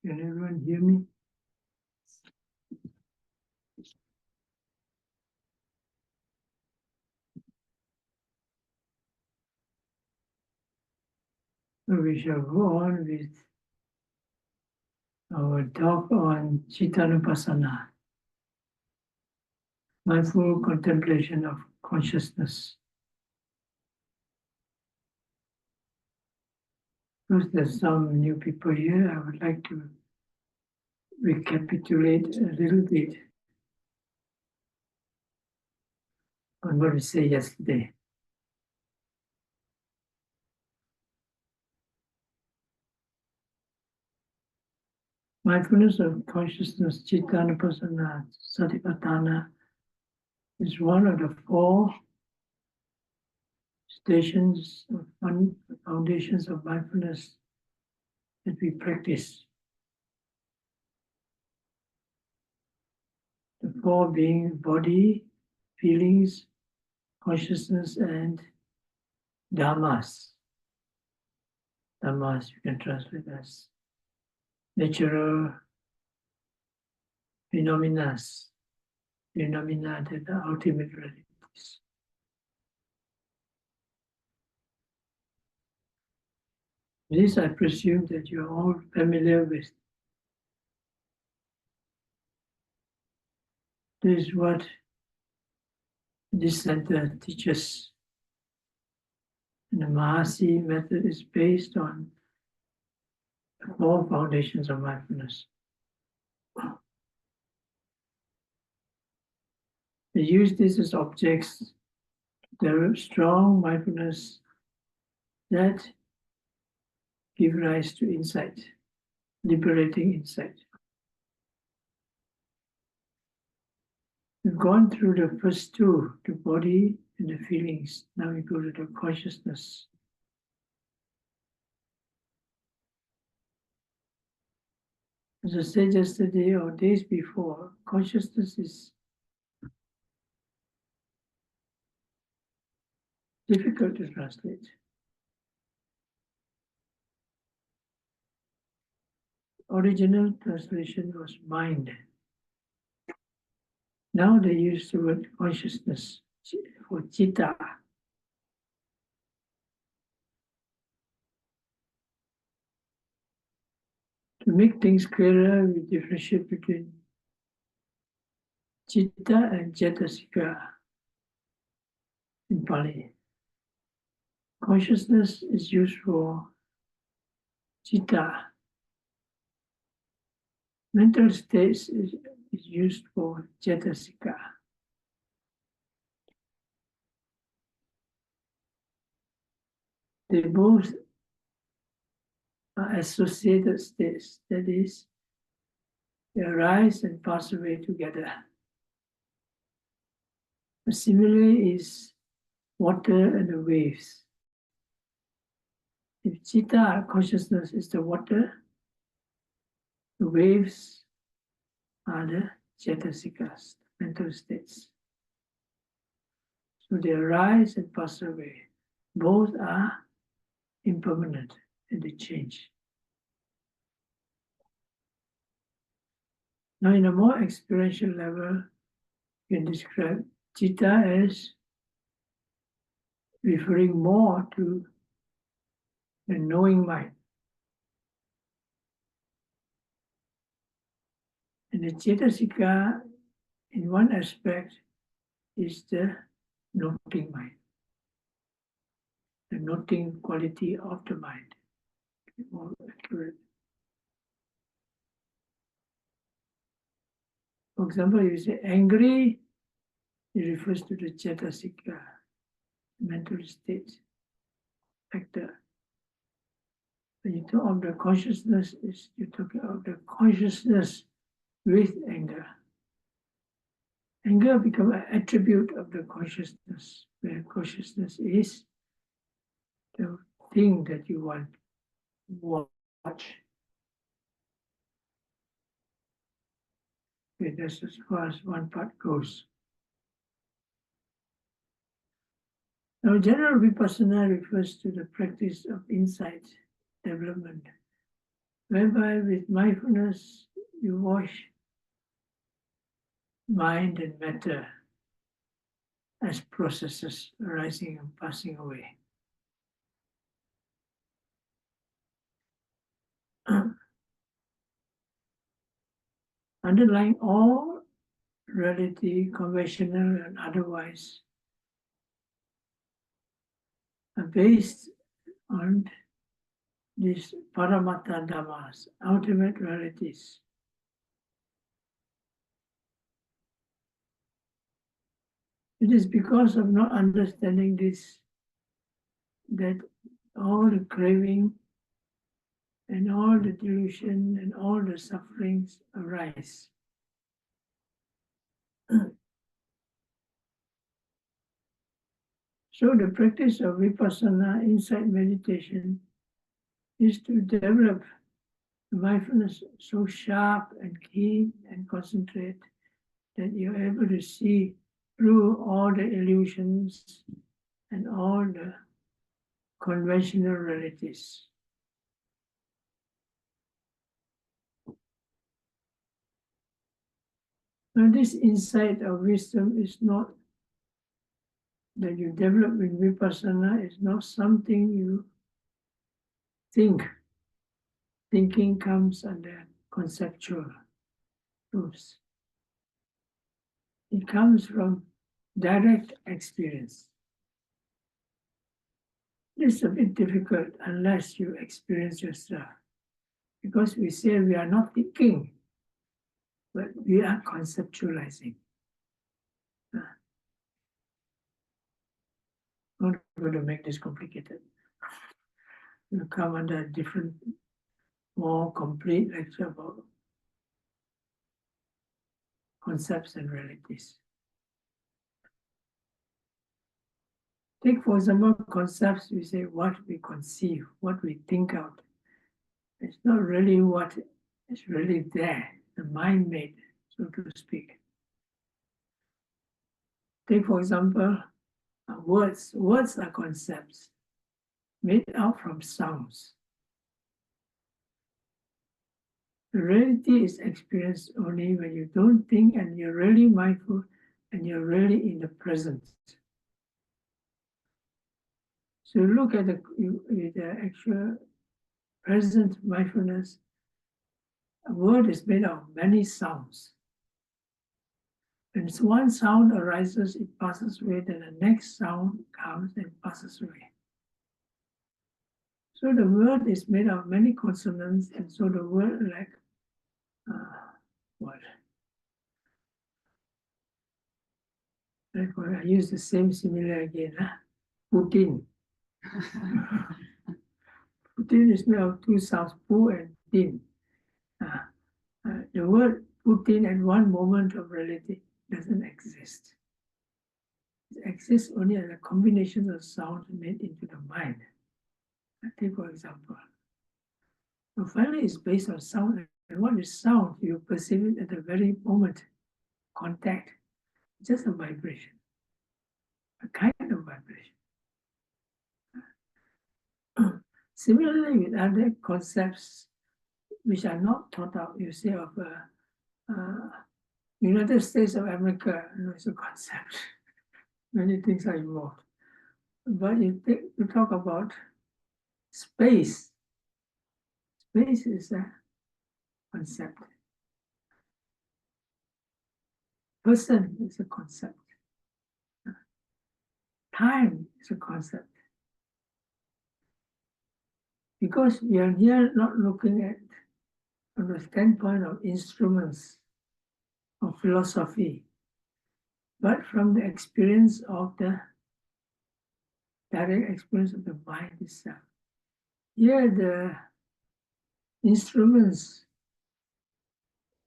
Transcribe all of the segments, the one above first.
Can everyone hear me? So we shall go on with our talk on Chittanupassana, mindful contemplation of consciousness. Because there's some new people here, I would like to recapitulate a little bit on what we said yesterday. Mindfulness of consciousness, Chittanupassana, Satipatthana, is one of the four stations of foundations of mindfulness that we practice. The four being body, feelings, consciousness, and dhammas. Dhammas you can translate as natural phenomena that are ultimate realities. This I presume that you're all familiar with. This is what this center teaches. And the Mahasi method is based on the four foundations of mindfulness. They use this as objects, the strong mindfulness that give rise to insight, liberating insight. We've gone through the first two, the body and the feelings. Now we go to the consciousness. As I said yesterday or days before, consciousness is difficult to translate. Original translation was mind. Now they use the word consciousness for citta. To make things clearer, we differentiate between citta and cetasika in Pali. Consciousness is used for citta. Mental states is used for cetasika. They both are associated states, that is, they arise and pass away together. The simile is water and the waves. If citta consciousness is the water, the waves are the cetasikas, mental states. So they arise and pass away. Both are impermanent and they change. Now, in a more experiential level, you can describe citta as referring more to the knowing mind. And the cetasika, in one aspect, is the noting mind, the noting quality of the mind. More accurate. For example, if you say angry, it refers to the cetasika, mental state, factor. When you talk of the consciousness, you're talking of the consciousness with anger. Anger becomes an attribute of the consciousness, where consciousness is the thing that you want to watch. Okay, that's as far as one part goes. Now, general vipassana refers to the practice of insight development whereby with mindfulness you wash mind and matter as processes arising and passing away. Underlying all reality, conventional and otherwise, are based on these Paramattha Dhammas, ultimate realities. It is because of not understanding this that all the craving and all the delusion and all the sufferings arise. So the practice of vipassana, insight meditation, is to develop mindfulness so sharp and keen and concentrate that you're able to see through all the illusions and all the conventional realities. Now, this insight of wisdom is not that you develop in vipassana, is not something you think. Thinking comes under conceptual truths. It comes from direct experience. It's a bit difficult unless you experience yourself, because we say we are not thinking, but we are conceptualizing. I'm not going to make this complicated. We'll come under a different, more complete lecture about concepts and realities. Take, for example, concepts, we say what we conceive, what we think out. It's not really what is really there, the mind made, so to speak. Take, for example, words. Words are concepts made out from sounds. The reality is experienced only when you don't think and you're really mindful and you're really in the present. So look at the actual present mindfulness. A word is made of many sounds. When one sound arises, it passes away, then the next sound comes and passes away. So the word is made of many consonants, and so the word like what? Like I use the same similar again. Putin. Putin is made of two sounds, pu and tin. The word Putin at one moment of reality doesn't exist. It exists only as a combination of sounds made into the mind. Take for example. So finally, it's based on sound. And what is sound? You perceive it at the very moment. Contact, just a vibration, a kind of vibration. Similarly, with other concepts which are not taught out, you say of United States of America, it's a concept. Many things are involved. But you talk about space. Space is a concept. Person is a concept. Time is a concept. Because we are here not looking at from the standpoint of instruments of philosophy, but from the experience of the direct experience of the mind itself. Here the instruments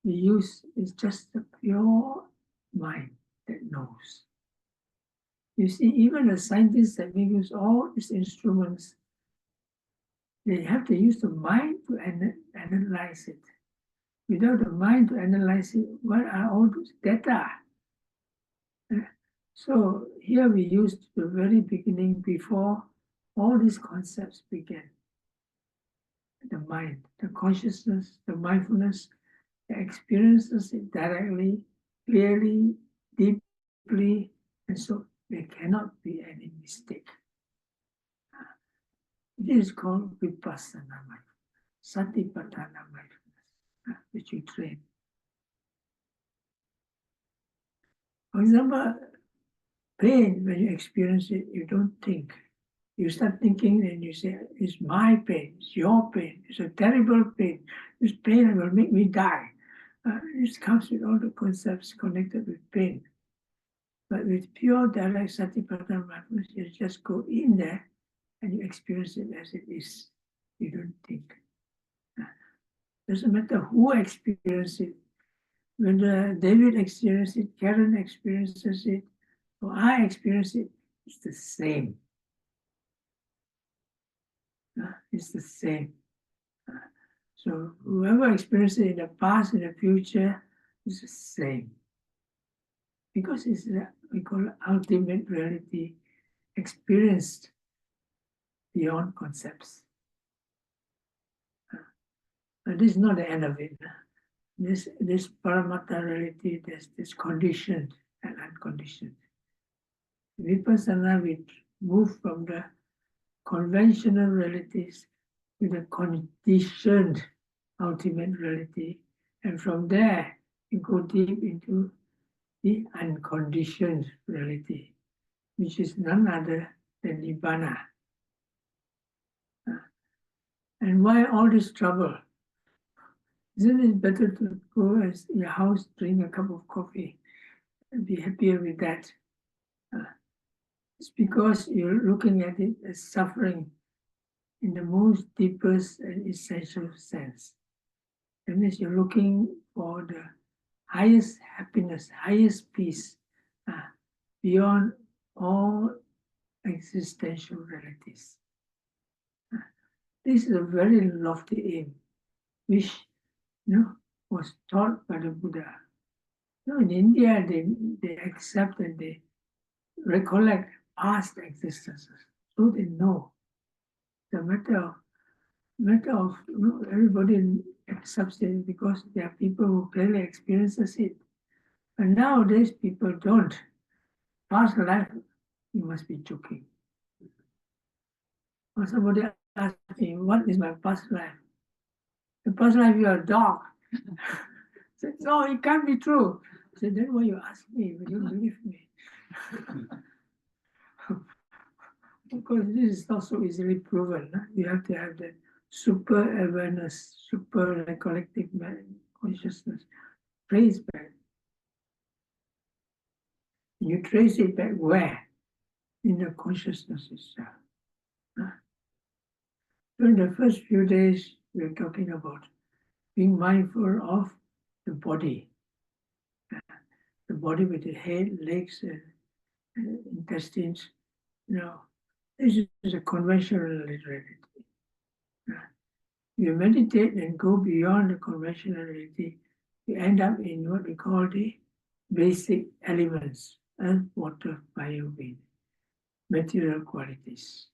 we use is just the pure mind that knows. You see, even the scientists that make use all these instruments, they have to use the mind to analyze it. Without the mind to analyze it, what are all those data? So here we used the very beginning before all these concepts began. the mind, the consciousness, the mindfulness, the experiences it directly, clearly, deeply, and so there cannot be any mistake. It is called vipassana mindfulness, satipatthana mindfulness, which you train. For example, pain, when you experience it, you don't think. You start thinking and you say, it's my pain, it's your pain, it's a terrible pain. This pain will make me die. This comes with all the concepts connected with pain. But with pure direct satipatthana mindfulness, you just go in there and you experience it as it is. You don't think. Doesn't matter who experiences it. Whether David experiences it, Karen experiences it, or I experience it, it's the same. It's the same. So whoever experiences it in the past, in the future, is the same. Because it's what we call ultimate reality experienced beyond concepts. But this is not the end of it. This Paramattha reality, this conditioned and unconditioned. Vipassana, we move from the conventional realities to the conditioned ultimate reality, and from there we go deep into the unconditioned reality, which is none other than Nibbana. And why all this trouble? Isn't it better to go in your house, drink a cup of coffee, and be happier with that? It's because you're looking at it as suffering in the most deepest and essential sense. That means you're looking for the highest happiness, highest peace, beyond all existential realities. This is a very lofty aim, which was taught by the Buddha. In India, they accept and they recollect past existences, so they know. The matter of everybody accepts it because there are people who clearly experiences it. And nowadays, people don't. Past life, you must be joking. Or somebody asked me, what is my past life? The past life, you are a dog. I said, no, it can't be true. I said, then why you ask me? You don't believe me. Because this is not so easily proven. You have to have that super awareness, super recollective consciousness. Trace back. You trace it back where? In the consciousness itself. During the first few days, we are talking about being mindful of the body. The body with the head, legs, and intestines. This is a conventional reality. You meditate and go beyond the conventional reality, you end up in what we call the basic elements: earth, water, fire, wind, material qualities.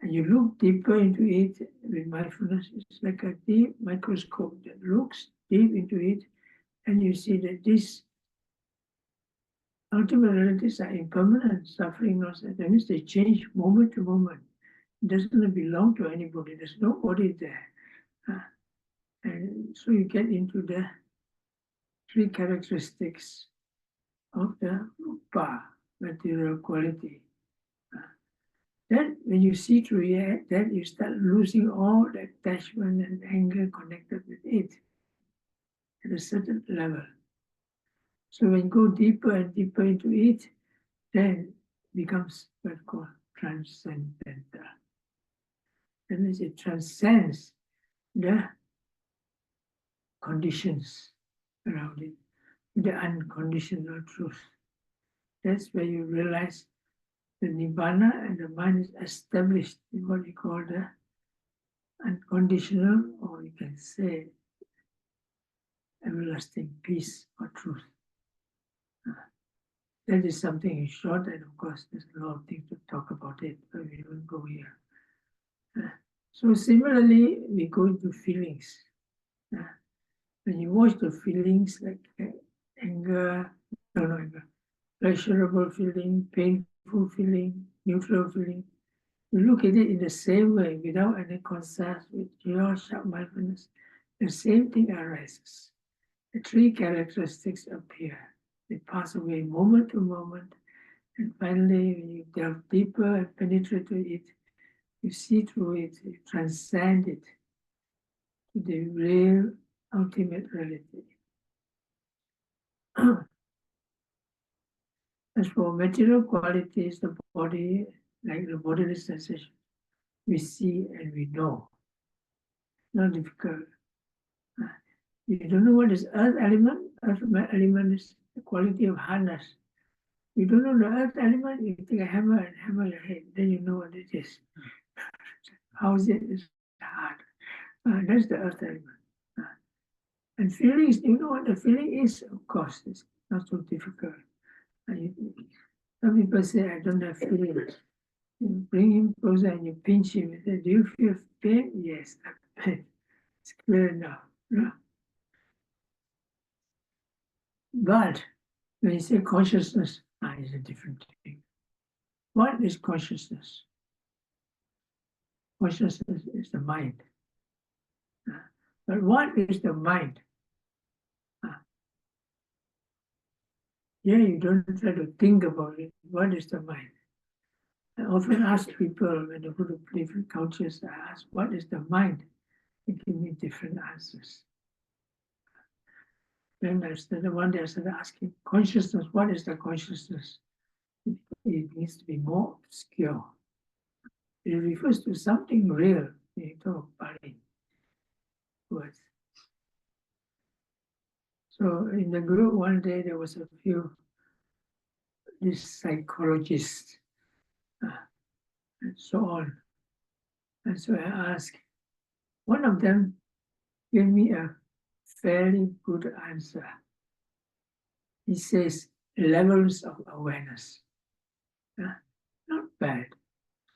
And you look deeper into it with mindfulness. It's like a deep microscope that looks deep into it, and you see that these ultimate realities are impermanent, suffering, loss. That means they change moment to moment. It doesn't belong to anybody. There's nobody there. And so you get into the three characteristics of the rupa, material quality. Then when you see through it, then you start losing all the attachment and anger connected with it at a certain level. So when you go deeper and deeper into it, then it becomes what's called transcendental. That means it transcends the conditions around it, the unconditional truth. That's where you realize the Nibbana and the mind is established in what you call the unconditional, or you can say everlasting peace or truth. That is something in short, and of course there's a lot of things to talk about it, but we won't go here. So similarly, we go into feelings. When you watch the feelings like anger, no, no anger, pleasurable feeling, painful feeling, neutral feeling, you look at it in the same way without any concept, with your sharp mindfulness, the same thing arises. The three characteristics appear. They pass away moment to moment, and finally, when you delve deeper and penetrate to it, you see through it, you transcend it to the real ultimate reality. As for material qualities, the body, like the bodily sensation, we see and we know. Not difficult. You don't know what is earth element. Earth element is the quality of hardness. You don't know the earth element, you take a hammer and hammer your head, then you know what it is. How is it? It's hard. That's the earth element. And feelings, you know what the feeling is? Of course, it's not so difficult. Some people say, I don't have feelings. You bring him closer and you pinch him. And say, do you feel pain? Yes, it's clear enough. No? But when you say consciousness, it's a different thing. What is consciousness? Consciousness is the mind. But what is the mind? Here you don't try to think about it. What is the mind? I often ask people when they go to different cultures, I ask, what is the mind? They give me different answers. Then one day I started asking, consciousness, what is the consciousness? It needs to be more obscure. It refers to something real. You talk about it. Words. So in the group one day there was a few these psychologists and so on. And so I asked, one of them gave me a fairly good answer. He says, levels of awareness. Not bad,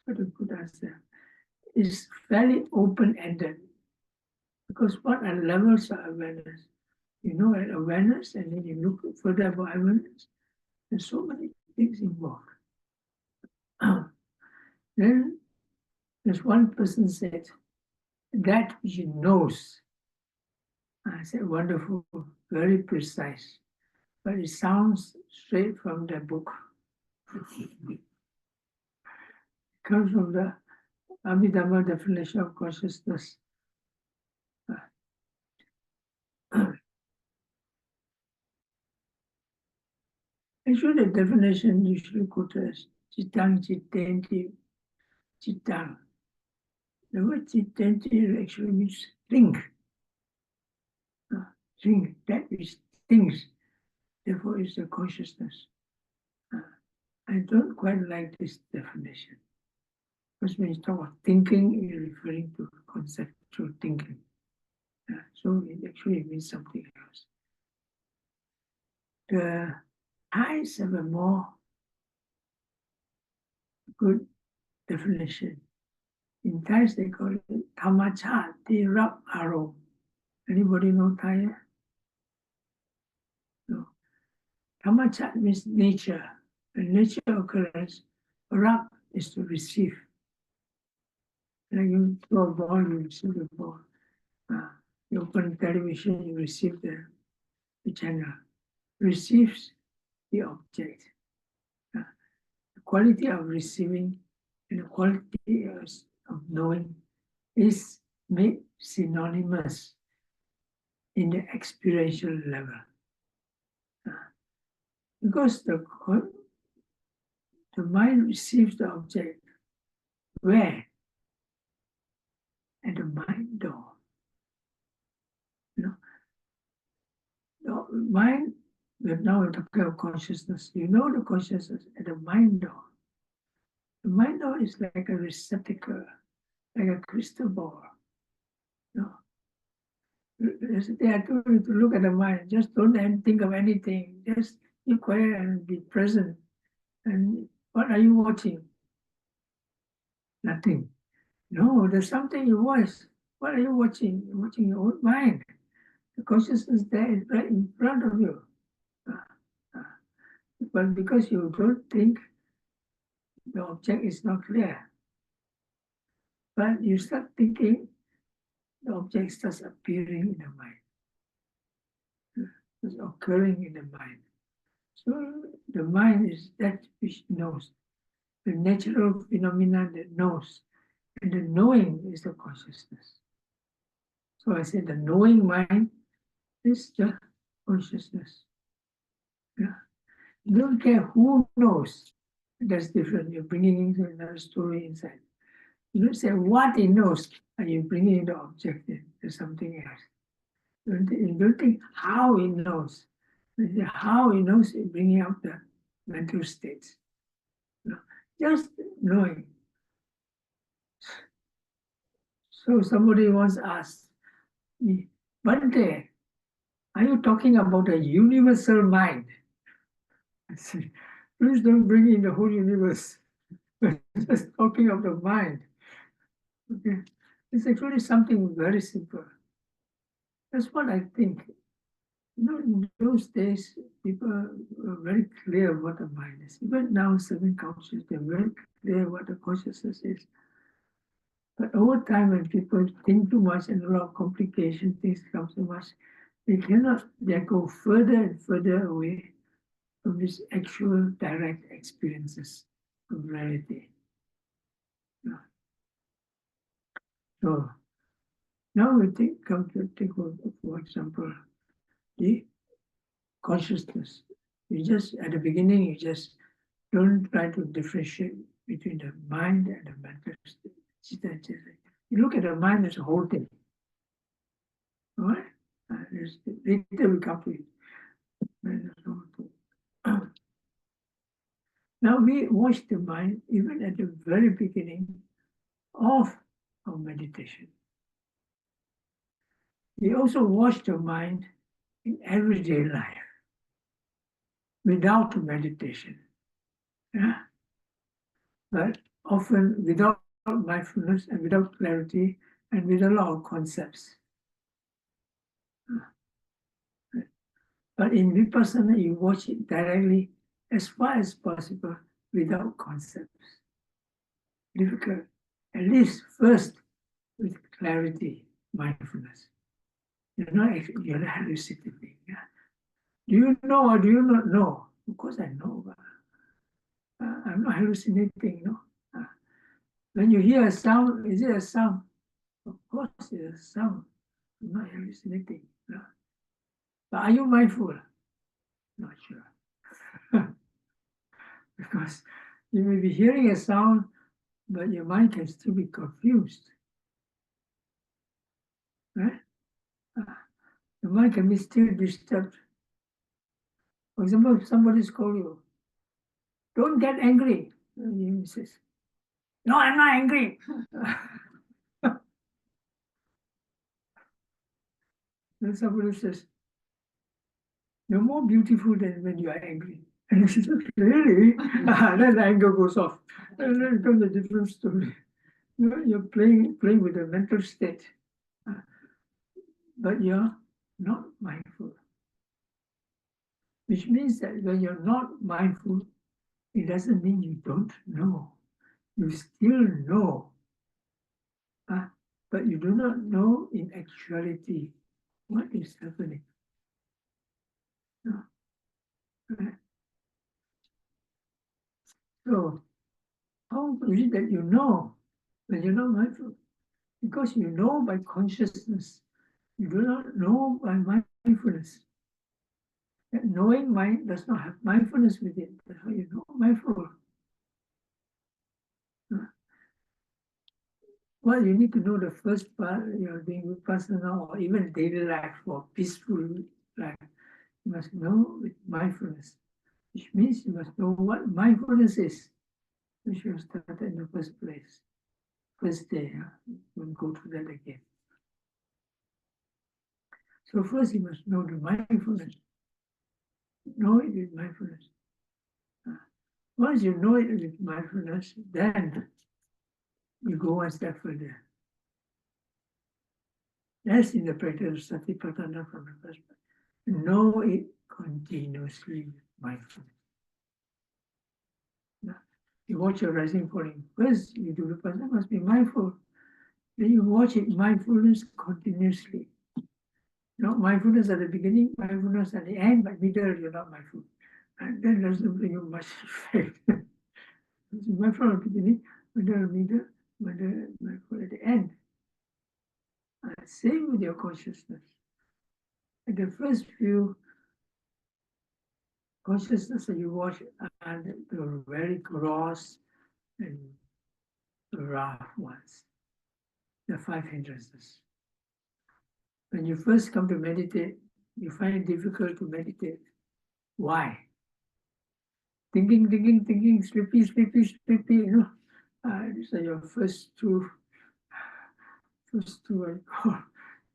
but a good answer. It's fairly open-ended. Because what are levels of awareness? You know awareness, and then you look further about awareness. There's so many things involved. Then there's one person said, that which knows. I said, wonderful, very precise. But it sounds straight from the book. It comes from the Abhidhamma definition of consciousness. Actually, the definition usually quoted as Chittang Chittenti Chittang. The word Chittenti actually means think. Think, that which thinks, therefore is the consciousness. I don't quite like this definition. Because when you talk about thinking, you're referring to conceptual thinking. So it actually means something else. The Thais have a more good definition. In Thai, they call it Thamachat Tirap Aro. Anybody know Thai? No. Thamachat means nature. The nature occurrence. Rap is to receive. Like you throw a ball, you receive the ball. You open television, you receive the channel. Receives the object. The quality of receiving and the quality of knowing is made synonymous in the experiential level. Because the mind receives the object where? At the mind door. You know, the mind, now we're talking about consciousness. You know the consciousness at the mind door. The mind door is like a receptacle, like a crystal ball. You know, yesterday I told you to look at the mind. Just don't think of anything. Just be quiet and be present. And what are you watching? Nothing. No, there's something you watch. What are you watching? You're watching your own mind. The consciousness there is right in front of you. Uh, uh, But because you don't think, the object is not clear. But you start thinking, the object starts appearing in the mind. It's occurring in the mind. So the mind is that which knows, the natural phenomena that knows. And the knowing is the consciousness. So I said the knowing mind is the consciousness. Yeah. You don't care who knows. That's different. You're bringing in another story inside. You don't say what he knows, and you bring in the object in. There's something else. You don't think how he knows. How he knows is bringing up the mental states. No, just knowing. So somebody once asked me, Bhante, are you talking about a universal mind? I said, please don't bring in the whole universe. We're just talking of the mind. Okay. It's actually something very simple. That's what I think. You know, in those days, people were very clear what the mind is. Even now, certain cultures, they're very clear what the consciousness is. But over time, when people think too much and a lot of complication, things come so much, they go further and further away from these actual direct experiences of reality. Yeah. So now we come to think of, for example, the consciousness. You just, at the beginning, you just don't try to differentiate between the mind and the mental state. You look at the mind as a whole thing. All right? Later we come to it. Now we watch the mind even at the very beginning of our meditation. We also watch the mind in everyday life without meditation. Yeah? But often without mindfulness and without clarity and with a lot of concepts. But in Vipassana, you watch it directly as far as possible without concepts. Difficult. At least first with clarity, mindfulness. You're not hallucinating. Yeah? Do you know or do you not know? Of course I know, but I'm not hallucinating, no? When you hear a sound, is it a sound? Of course it's a sound. I'm not hallucinating. No? But are you mindful? Not sure. Because you may be hearing a sound, but your mind can still be confused. Right? Your mind can be still disturbed. For example, if somebody calls you, don't get angry. And you says, no, I'm not angry. Then somebody says, you're more beautiful than when you are angry. And you say, really? Then the anger goes off. And then it becomes a different story. You're playing with the mental state. But you're not mindful. Which means that when you're not mindful, it doesn't mean you don't know. You still know. But you do not know in actuality what is happening. No. Right? So, how is it that you know when you're not mindful? Because you know by consciousness. You do not know by mindfulness. That knowing mind does not have mindfulness with it. That's how you know mindful. Well, you need to know the first part, you're doing Vipassana or even daily life or peaceful life. You must know with mindfulness, which means you must know what mindfulness is, which you started in the first place. First day, we'll go through that again. So first you must know the mindfulness. Know it with mindfulness. Once you know it with mindfulness, then you go one step further. As in the practice of Satipatthana from the first part, know it continuously mindfully. Now, you watch your rising falling. First, you do vipassana, must be mindful. Then you watch it mindfulness continuously. Not mindfulness at the beginning, mindfulness at the end, but middle, you're not mindful. And then doesn't bring you much effect. Mindful at the beginning, middle, mindful at the end. Same with your consciousness. At the first few consciousness that you watch are the very gross and rough ones, the five hindrances. When you first come to meditate, you find it difficult to meditate. Why? Thinking, sleepy, you know. These are your first two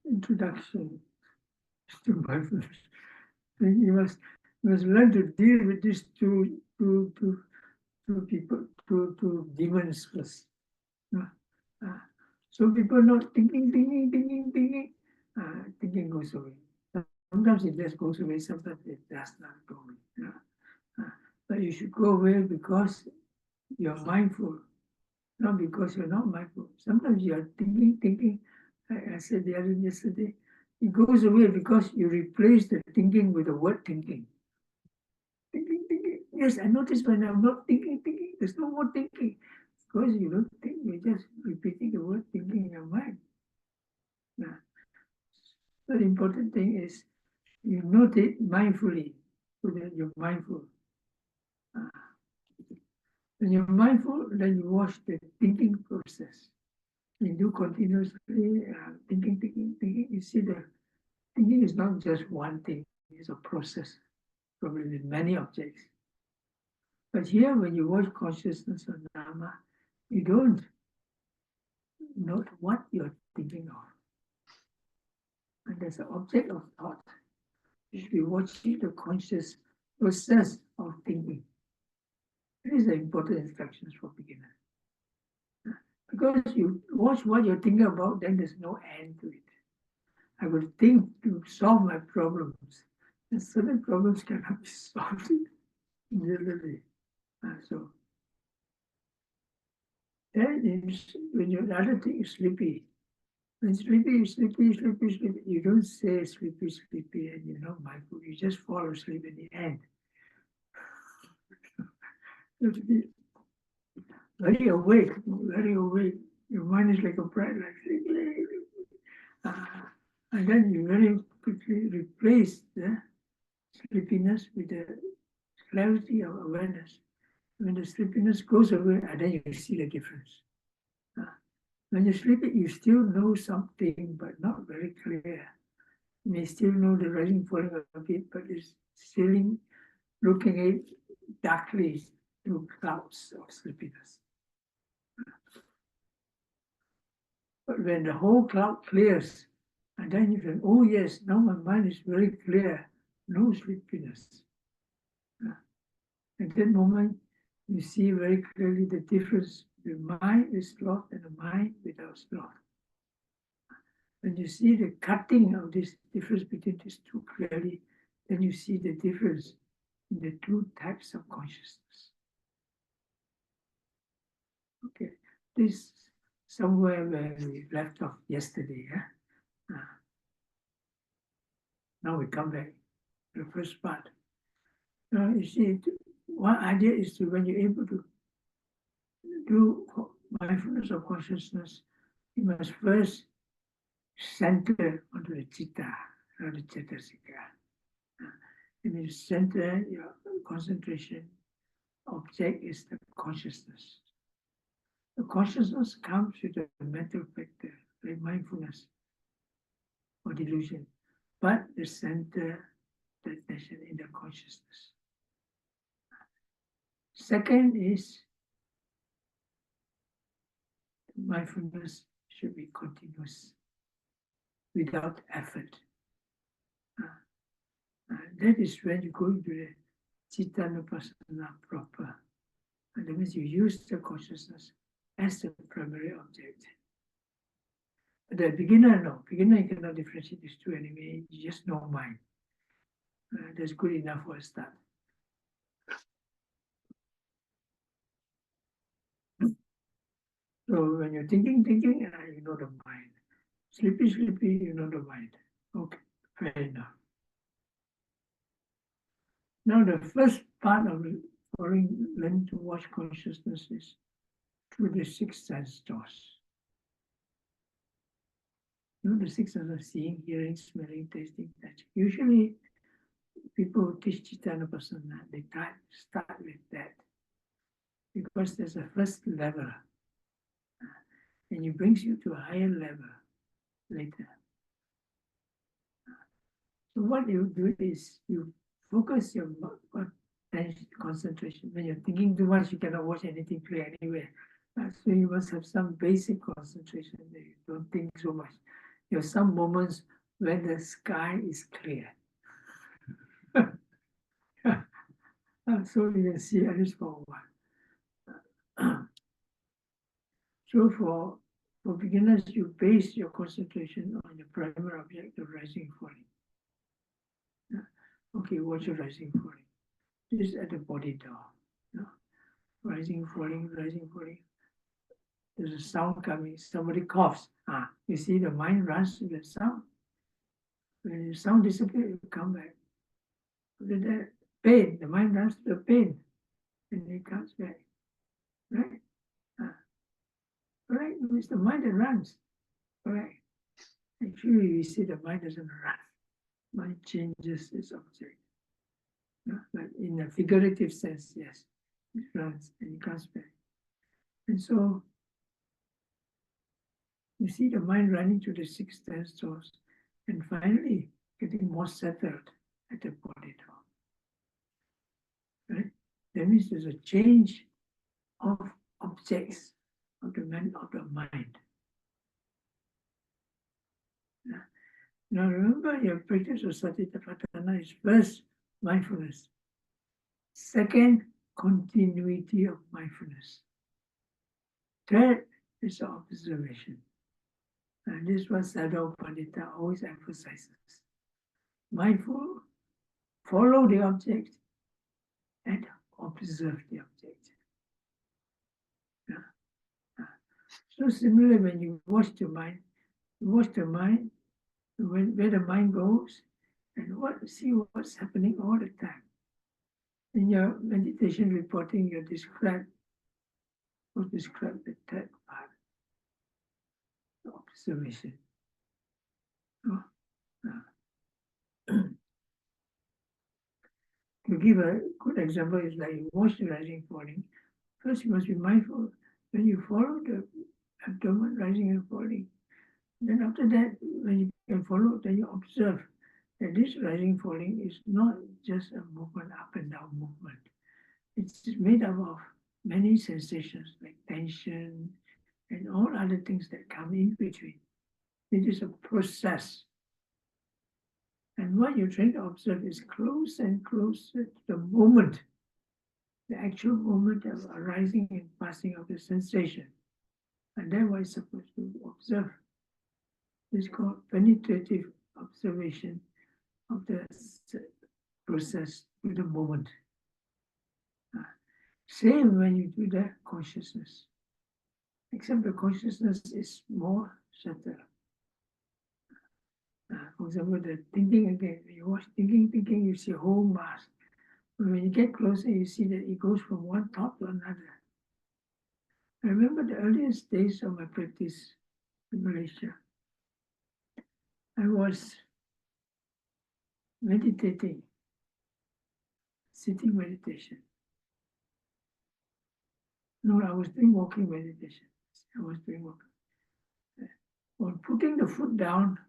introduction to mindfulness. You must learn to deal with these two people, two demons first. So people not thinking, thinking goes away. Sometimes it just goes away, sometimes it does not go away. But you should go away because you're mindful, not because you're not mindful. Sometimes you are thinking. I said yesterday, it goes away because you replace the thinking with the word thinking. Thinking. Yes, I notice when I'm not thinking, there's no more thinking. Because you don't think, you're just repeating the word thinking in your mind. Now, the important thing is you note it mindfully, so that you're mindful. When you're mindful, then you watch the thinking process. You do continuously thinking. You see the thinking is not just one thing, it's a process, probably with many objects. But here, when you watch consciousness or Dhamma, you don't note what you're thinking of. And there's an object of thought. You should be watching the conscious process of thinking. These are important instructions for beginners. Because you watch what you're thinking about, then there's no end to it. I will think to solve my problems. And certain problems cannot be solved immediately. So then when you're another thing is sleepy. When sleepy. You don't say sleepy, and you're not mindful. You just fall asleep in the end. You have to be very awake. Your mind is like a bright light. And then you very quickly replace the sleepiness with the clarity of awareness. When the sleepiness goes away, and then you see the difference. When you're sleepy, you still know something, but not very clear. You may still know the rising, falling of it, but it's still looking at it darkly through clouds of sleepiness. But when the whole cloud clears, and then you can, oh yes, now my mind is very clear, no sleepiness. At that moment, you see very clearly the difference between mind with sloth and the mind without sloth. When you see the cutting of this difference between these two clearly, then you see the difference in the two types of consciousness. Okay, this somewhere where we left off yesterday. Now we come back to the first part. Now you see, one idea is to when you're able to do mindfulness of consciousness, you must first center onto the citta, or the cetasika. And you center your concentration. Object is the consciousness. The consciousness comes with a mental factor, like mindfulness or delusion, but the center, the attention in the consciousness. Second is mindfulness should be continuous, without effort. That is when you go into the citta nupassana proper. And that means you use the consciousness as the primary object. The beginner, no. Beginner, you cannot differentiate these two anyway. You just know mind. That's good enough for a start. So when you're thinking, you know the mind. Sleepy, you know the mind. Okay, fair enough. Now the first part of learning to watch consciousness is through the six sense doors. You know, the six senses of seeing, hearing, smelling, tasting, touching. Usually people who teach Chittanapassana, they start with that because there's a first level and it brings you to a higher level later. So what you do is you focus your concentration. When you're thinking too much, you cannot watch anything clear anywhere. So you must have some basic concentration that you don't think so much. There are some moments when the sky is clear. So you can see at least for a while. So for beginners, you base your concentration on the primary object of rising and falling. Okay, watch your rising and falling. This is at the body door. Rising, falling, rising, falling. There's a sound coming, somebody coughs. You see the mind runs to the sound. When the sound disappears, you come back. After that, pain, the mind runs to the pain, and it comes back. Right? Right? It's the mind that runs. Right? Actually, we see the mind doesn't run. Mind changes its object. But in a figurative sense, yes, it runs and it comes back. And so you see the mind running to the six sense doors and finally getting more settled at the body door. Right? That means there's a change of objects of the mind. Now remember, your practice of Satipatthana is first mindfulness, second continuity of mindfulness, third is observation. And this is what Sadhu Pandita always emphasizes. Mindful, follow the object and observe the object. So similarly, when you watch the mind, where the mind goes, and see what's happening all the time. In your meditation reporting, you describe the third part, the observation. To give a good example, is like you watch the rising falling. First, you must be mindful when you follow the abdomen rising and falling. Then after that, when you can follow, then you observe that this rising falling is not just a movement, up and down movement. It's made up of many sensations like tension and all other things that come in between. It is a process. And what you're trying to observe is closer and closer to the moment, the actual moment of arising and passing of the sensation. And that's what it's supposed to observe. It's called penetrative observation of the process to the moment. Same when you do the consciousness, except the consciousness is more subtle. For example, the thinking again, when you watch thinking, you see a whole mass. But when you get closer, you see that it goes from one thought to another. I remember the earliest days of my practice in Malaysia. I was meditating, sitting meditation. No, I was doing walking meditation. On putting the foot down,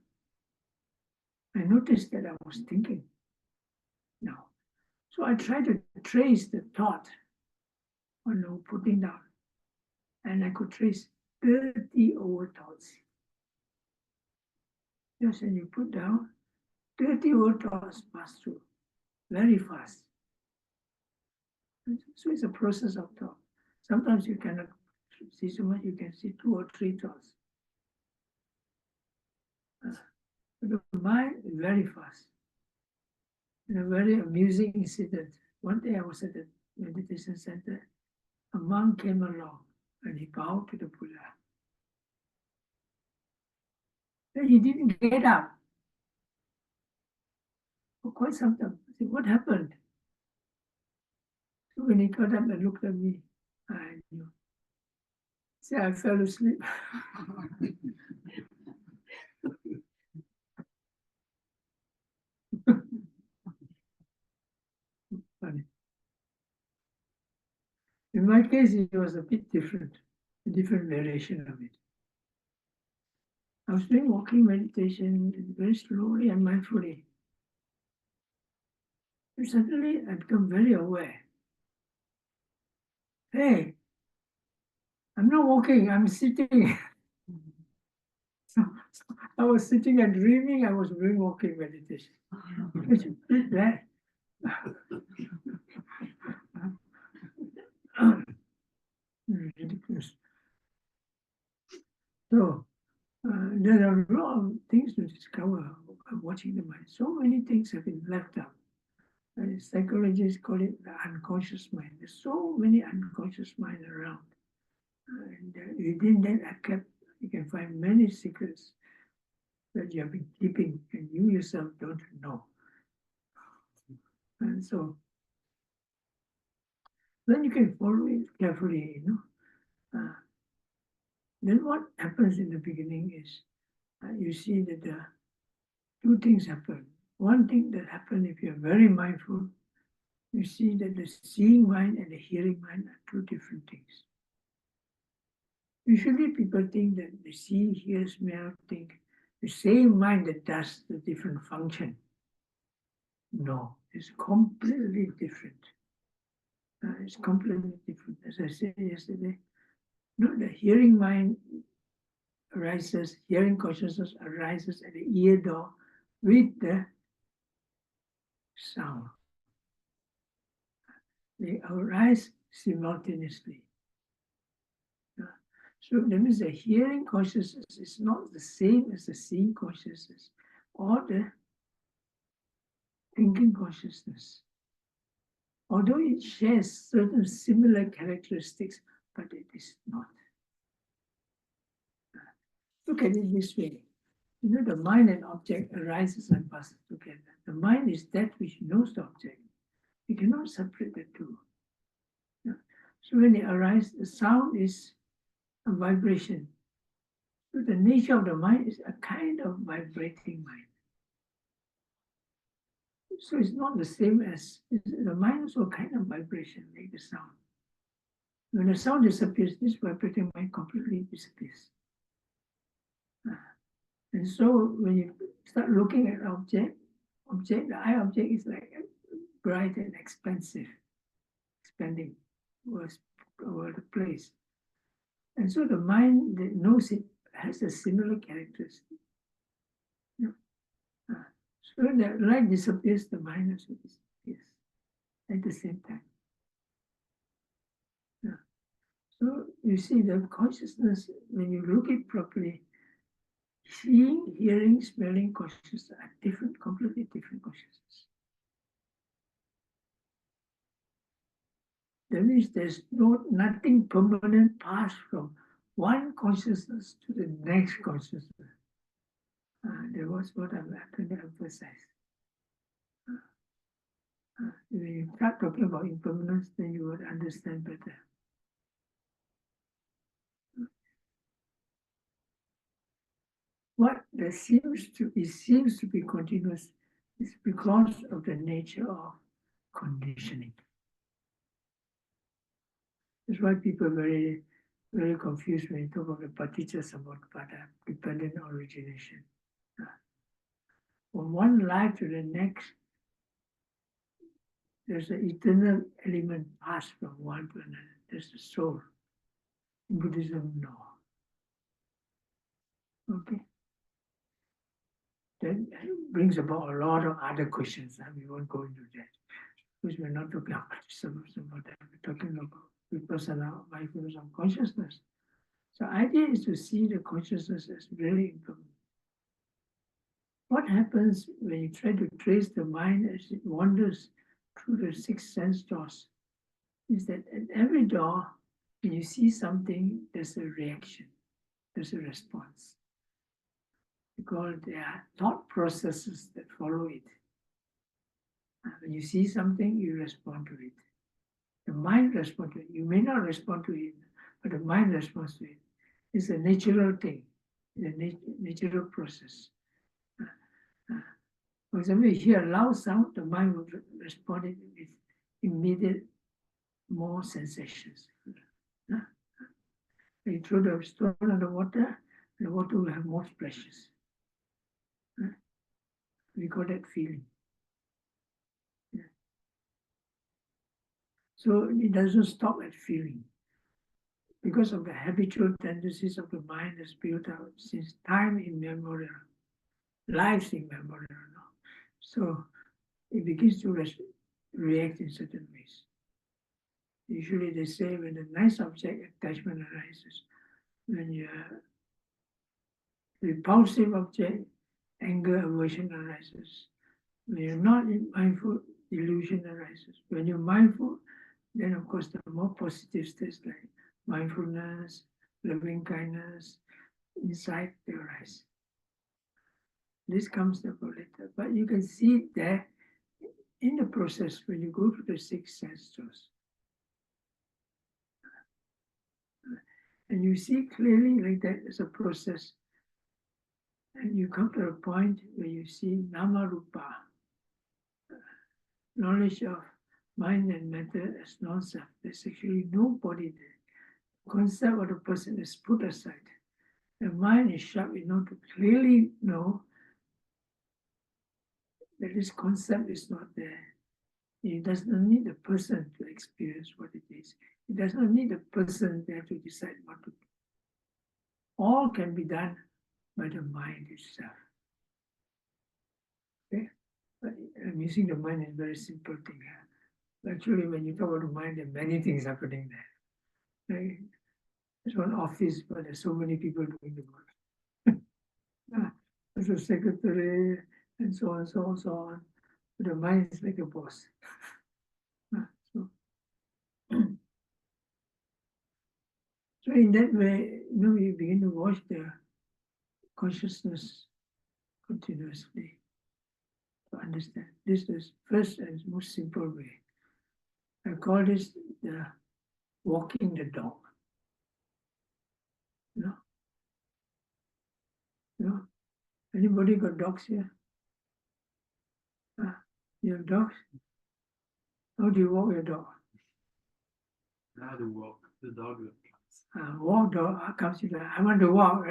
I noticed that I was thinking now. So I tried to trace the thought on putting down. And I could trace 30 over thoughts. Just when you put down, 30 over thoughts pass through very fast. So it's a process of thought. Sometimes you cannot see so much, you can see 2 or 3 thoughts. The mind is very fast. In a very amusing incident, one day I was at the meditation center. A monk came along and he bowed to the Buddha. Then he didn't get up for quite some time. I said, what happened? So when he got up and looked at me, I knew. See, I fell asleep. Funny. In my case, it was a bit different, a different variation of it. I was doing walking meditation very slowly and mindfully. And suddenly I become very aware. Hey, I'm not walking, I'm sitting. So I was sitting and dreaming I was doing walking meditation. It's that. Ridiculous. So there are a lot of things to discover watching the mind. So many things have been left out. Psychologists call it the unconscious mind. There's so many unconscious minds around. And within that, you can find many secrets that you have been keeping and you yourself don't know. And so then you can follow it carefully, Then what happens in the beginning is you see that 2 things happen. One thing that happens if you're very mindful, you see that the seeing mind and the hearing mind are 2 different things. Usually people think that the see, hear, smell, think, the same mind that does the different function. No, it's completely different. It's completely different. As I said yesterday, the hearing mind arises, hearing consciousness arises at the ear door with the sound. They arise simultaneously. So that means the hearing consciousness is not the same as the seeing consciousness or the thinking consciousness. Although it shares certain similar characteristics, but it is not. Look at it this way. The mind and object arises and passes together. The mind is that which knows the object. You cannot separate the 2. So when it arises, the sound is a vibration. So the nature of the mind is a kind of vibrating mind. So it's not the same as the mind is also a kind of vibration, like the sound. When the sound disappears, this vibrating mind completely disappears. And so when you start looking at object, the eye object is like bright and expansive, expanding over the place. And so the mind that knows it has a similar characteristic. So when the light disappears, the mind also disappears at the same time. So you see the consciousness, when you look at it properly, seeing, hearing, smelling consciousness are different, completely different consciousness. That means there's nothing permanent passed from one consciousness to the next consciousness. That was what I'm trying to emphasize. When you start talking about impermanence, then you would understand better. What there seems to be continuous is because of the nature of conditioning. That's why people are very, very confused when you talk about the paticca samuppada, dependent origination. From one life to the next, there's an eternal element passed from one to another. There's the soul. In Buddhism, no. Okay. That brings about a lot of other questions, and we won't go into that. Because we're not talking about that. We're talking about vipassana, mindfulness of consciousness. So idea is to see the consciousness as really impermanent. What happens when you try to trace the mind as it wanders through the six sense doors is that at every door, when you see something, there's a reaction, there's a response. Because there are thought processes that follow it. When you see something, you respond to it. The mind responds to it. You may not respond to it, but the mind responds to it. It's a natural thing, it's a natural process. For example, if you hear a loud sound, the mind will respond with immediate more sensations. When you throw the stone on the water will have more splashes. We call that feeling. So it doesn't stop at feeling. Because of the habitual tendencies of the mind that's built up since time immemorial, lives immemorial. So it begins to react in certain ways. Usually they say when a nice object attachment arises, when you're repulsive object, anger, aversion arises. When you're not mindful, delusion arises. When you're mindful, then of course the more positive states like mindfulness, loving kindness, insight, they arise. This comes up later, but you can see it there in the process when you go to the six sense doors. And you see clearly like that as a process. And you come to a point where you see nama rupa, knowledge of mind and matter as non-self. There's actually no body there. The concept of the person is put aside. The mind is sharp enough to clearly know that this concept is not there. It does not need the person to experience what it is. It does not need the person there to decide what to do. All can be done by the mind itself. Okay? But I'm using the mind is a very simple thing. Actually, when you talk about the mind, there are many things happening there. Right? There's one office, but there's so many people doing the work. There's a secretary, and so on, so on, so on. But the mind is like a boss. So in that way, you begin to watch the consciousness continuously to understand. This is first and most simple way. I call this the walking the dog. Anybody got dogs here? You have dogs? How do you walk your dog? How to walk the dog? Walk dog comes to that. I want to walk.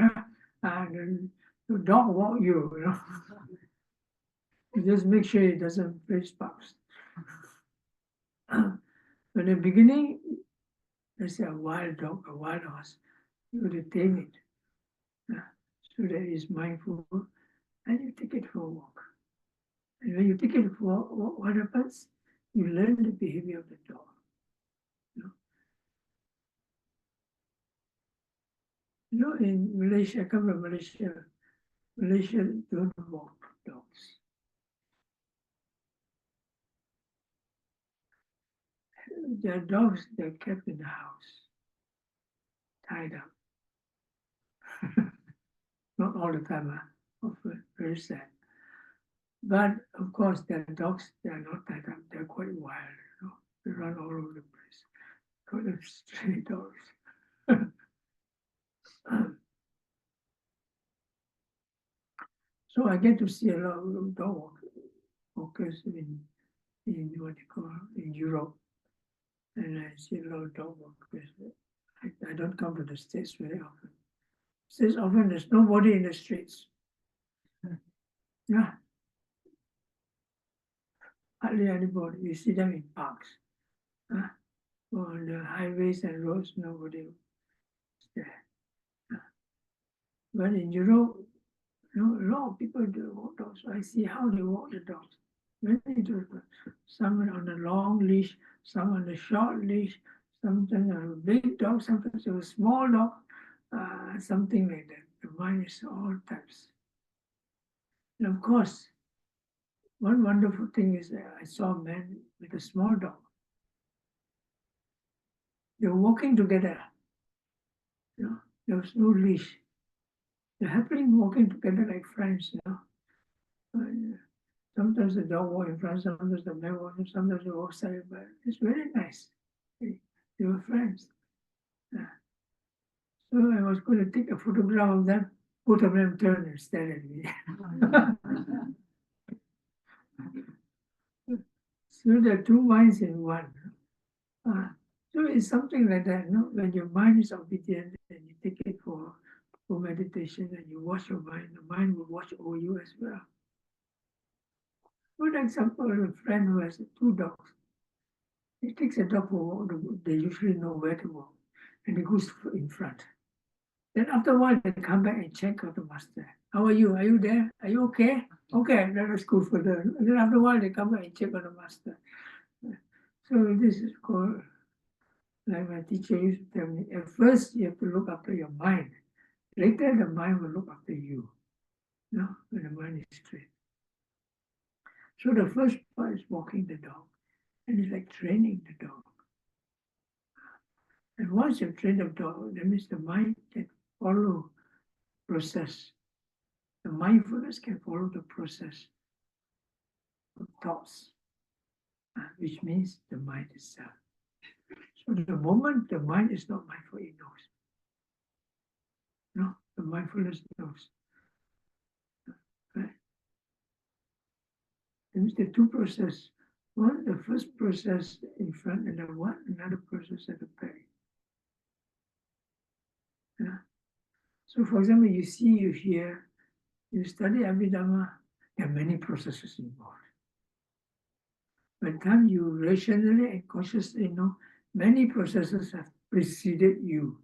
And the dog walk you. You just make sure it doesn't play sparks. But in the beginning, let's say a wild dog, a wild horse, you got to tame it so that it's mindful, and you take it for a walk. And when you take it for a walk, what happens? You learn the behavior of the dog. In Malaysia, I come from Malaysia. Malaysia don't walk dogs. There are dogs that are kept in the house, tied up. Not all the time, often very sad. But of course, there are dogs that are not tied up. They're quite wild. They run all over the place. Call them stray dogs. So I get to see a lot of dog walkers in what you call in Europe, and I see a lot of dog walkers. I don't come to the States very often. States often there's nobody in the streets. Yeah, hardly anybody. You see them in parks, on the highways and roads. Nobody is there. But in Europe, a lot of people do walk dogs. I see how they walk the dogs. Many do. Some on a long leash, some on a short leash, sometimes on a big dog, sometimes on a small dog. something like that. The mind is all types. And of course, one wonderful thing is that I saw a man with a small dog. They were walking together. There was no leash. They're happily walking together like friends. Sometimes the dog walks in front, sometimes the man walks, sometimes they walk side, but it's very nice. They were friends. So I was going to take a photograph of them. Both of them turned and stared at me. So there are two minds in one. So it's something like that. When your mind is obedient and you take it for meditation and you watch your mind, the mind will watch over you as well. For example, a friend who has two dogs. He takes a dog for a walk. They usually know where to walk, and he goes in front. Then after a while, they come back and check out the master. How are you? Are you there? Are you okay? Okay, let us go further. And then after a while, they come back and check on the master. So this is called, like my teacher used to tell me, at first you have to look after your mind. Later, the mind will look after you. When the mind is straight. So the first part is walking the dog. And it's like training the dog. And once you've trained the dog, that means the mind can follow process. The mindfulness can follow the process of thoughts, which means the mind itself. So the moment the mind is not mindful, it knows. The mindfulness knows. Right? That means the two processes. One, the first process in front, and then another process at the back. So, for example, you see, you hear, you study Abhidhamma, there are many processes involved. By the time you rationally and consciously know, many processes have preceded you.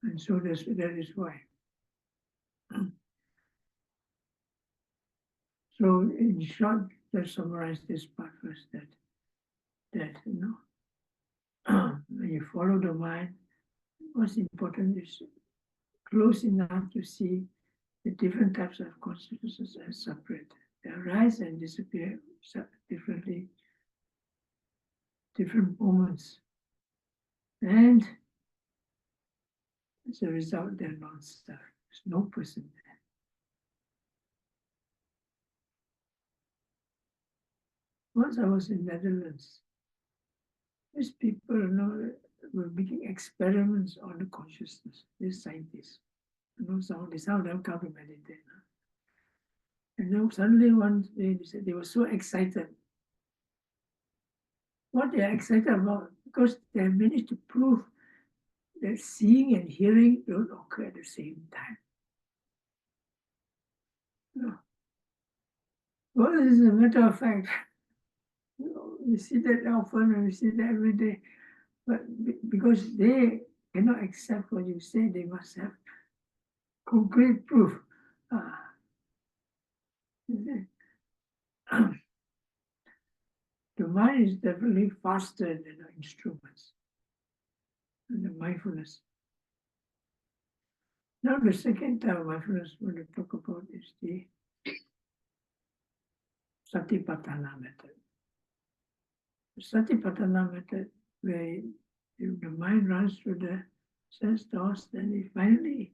And so that is why. So in short, let's summarize this part first, that when you follow the mind, what's important is close enough to see the different types of consciousness as separate. They arise and disappear differently, different moments. And as a result, they're non-self. There's no person there. Once I was in Netherlands, these people were making experiments on the consciousness, these scientists. Some of them come to meditate. And then suddenly one day they said they were so excited. What they are excited about, because they have managed to prove that seeing and hearing don't occur at the same time. Well, this is a matter of fact. We see that often and we see that every day. But because they cannot accept what you say, they must have concrete proof. The mind is definitely faster than the instruments and the mindfulness. Now, the second type of mindfulness we want to talk about is the Satipatthana method. The Satipatthana method, where the mind runs through the sense doors, then it finally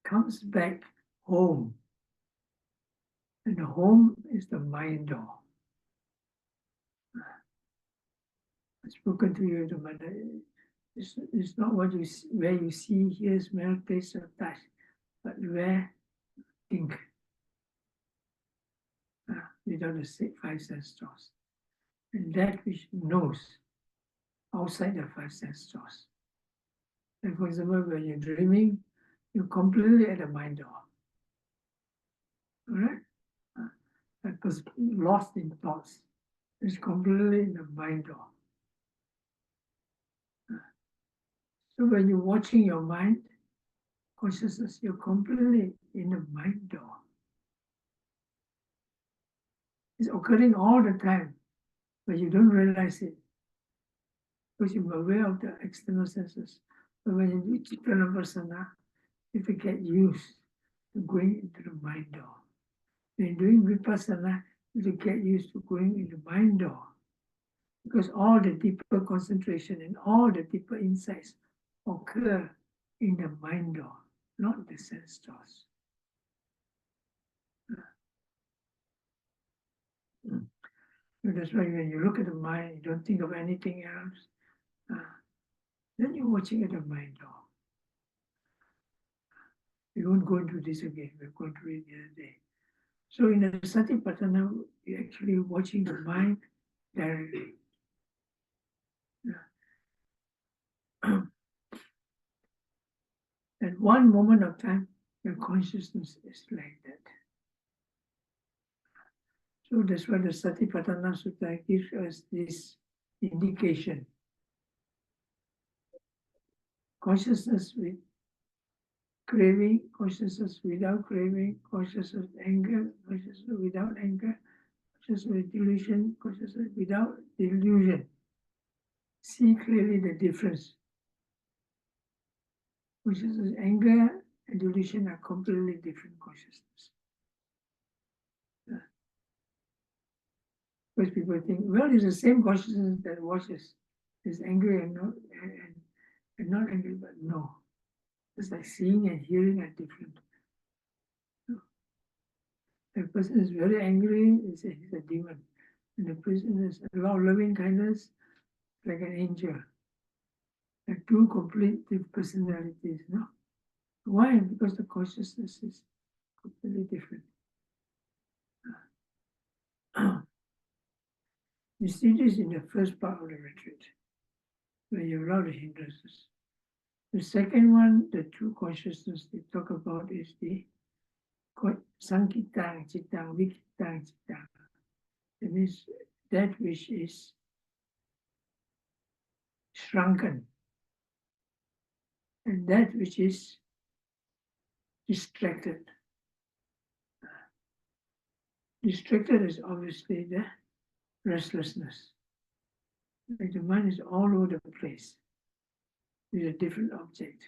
comes back home. And the home is the mind door. I've spoken to you, the matter. It's not what you see, where you see, hear, smell, taste, or touch, but where think. Without the five sense doors. And that which knows outside the five sense doors. And for example, when you're dreaming, you're completely at the mind door. All right? Because lost in thoughts. It's completely in the mind door. So when you're watching your mind, consciousness, you're completely in the mind door. It's occurring all the time, but you don't realize it. because you're aware of the external senses. But when you do Chittanapassana, you have to get used to going into the mind door. When you're doing Vipassana, you have to get used to going into the mind door. Because all the deeper concentration and all the deeper insights occur in the mind door, not the sense doors. So that's why when you look at the mind, you don't think of anything else. Then you're watching at the mind door. We won't go into this again. We're going to read the other day. So in the Satipatthana, you're actually watching the mind directly. At one moment of time, your consciousness is like that. So that's why the Satipatthana Sutta gives us this indication. Consciousness with craving, consciousness without craving, consciousness with anger, consciousness without anger, consciousness with delusion, consciousness without delusion. See clearly the difference. Consciousness, anger and delusion are completely different consciousness. Because people think, well, it's the same consciousness that watches. It's angry and not angry, but no. It's like seeing and hearing are different. A person is very angry, he's a demon. And a person is a lot of loving kindness, like an angel. Like two complete personalities, no? Why? Because the consciousness is completely different. You see this in the first part of the retreat, where you allow the hindrances. The second one, the true consciousness they talk about is the Sankitang, Chittang, Vikitang, Chittang. That means that which is shrunken and that which is distracted. Distracted is obviously the restlessness. Like the mind is all over the place with a different object.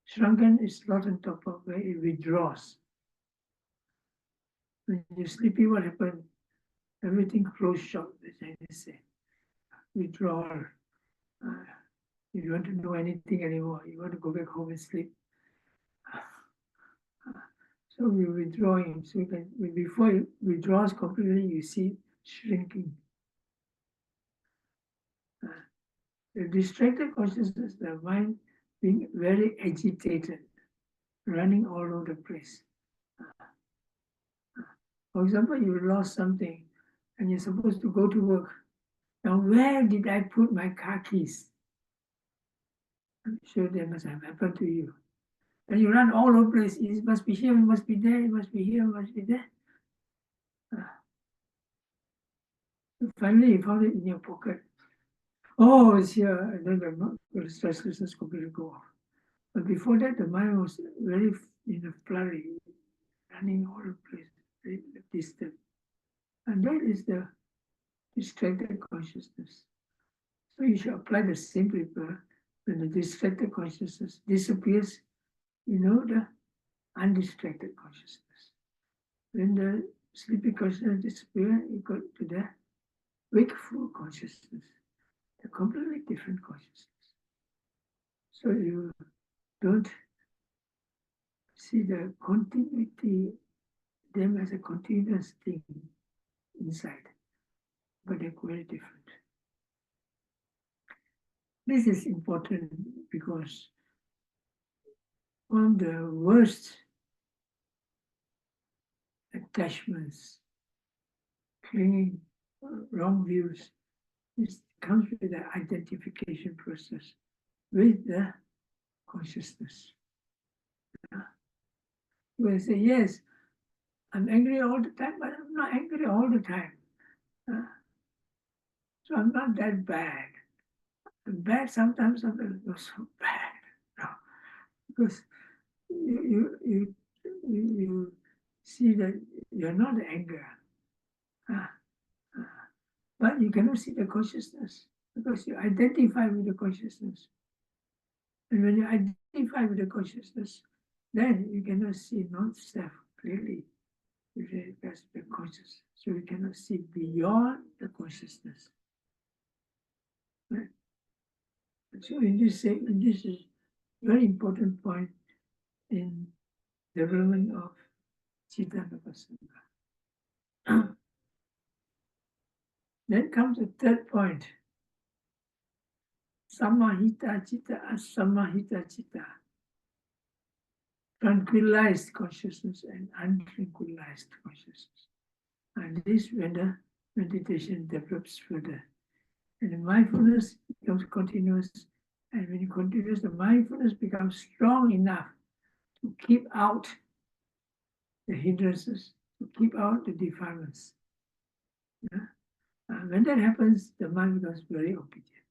Shrunken is not on top of where it withdraws. When you're sleepy, what happens? Everything closed shop, as I say. Withdrawal. You don't want to know anything anymore. You want to go back home and sleep. So we're withdrawing. So you can, before it withdraws completely, you see shrinking. The distracted consciousness, the mind being very agitated, running all over the place. For example, you lost something and you're supposed to go to work. Now, where did I put my car keys? I'm sure they must have happened to you. And you run all over the place. It must be here, it must be there, it must be here, it must be there. Finally, you found it in your pocket. Oh, it's here. And then the restlessness completely go off. But before that, the mind was very in a flurry, running all over the place, very distant. And that is the distracted consciousness. So you should apply the same principle. When the distracted consciousness disappears, you know the undistracted consciousness. When the sleepy consciousness disappears, you go to the wakeful consciousness, a completely different consciousness. So you don't see the continuity, them as a continuous thing inside, but they're very different. This is important because one of the worst attachments, clinging, wrong views, comes with the identification process with the consciousness. You will say, yes, I'm angry all the time, but I'm not angry all the time. So I'm not that bad. I'm bad sometimes not so bad. No. Because you see that you're not anger. but you cannot see the consciousness because you identify with the consciousness. And when you identify with the consciousness, then you cannot see non-self clearly. That's the consciousness. So you cannot see beyond the consciousness. Right? So in this segment, this is a very important point in development of Citta Vipassana. Then comes the third point. Samahita Citta, Asamahita Citta. Tranquilized consciousness and untranquilized consciousness. And this when the meditation develops further. And the mindfulness becomes continuous. And when it continues, the mindfulness becomes strong enough to keep out the hindrances, to keep out the defilements. Yeah? When that happens, the mind becomes very obedient.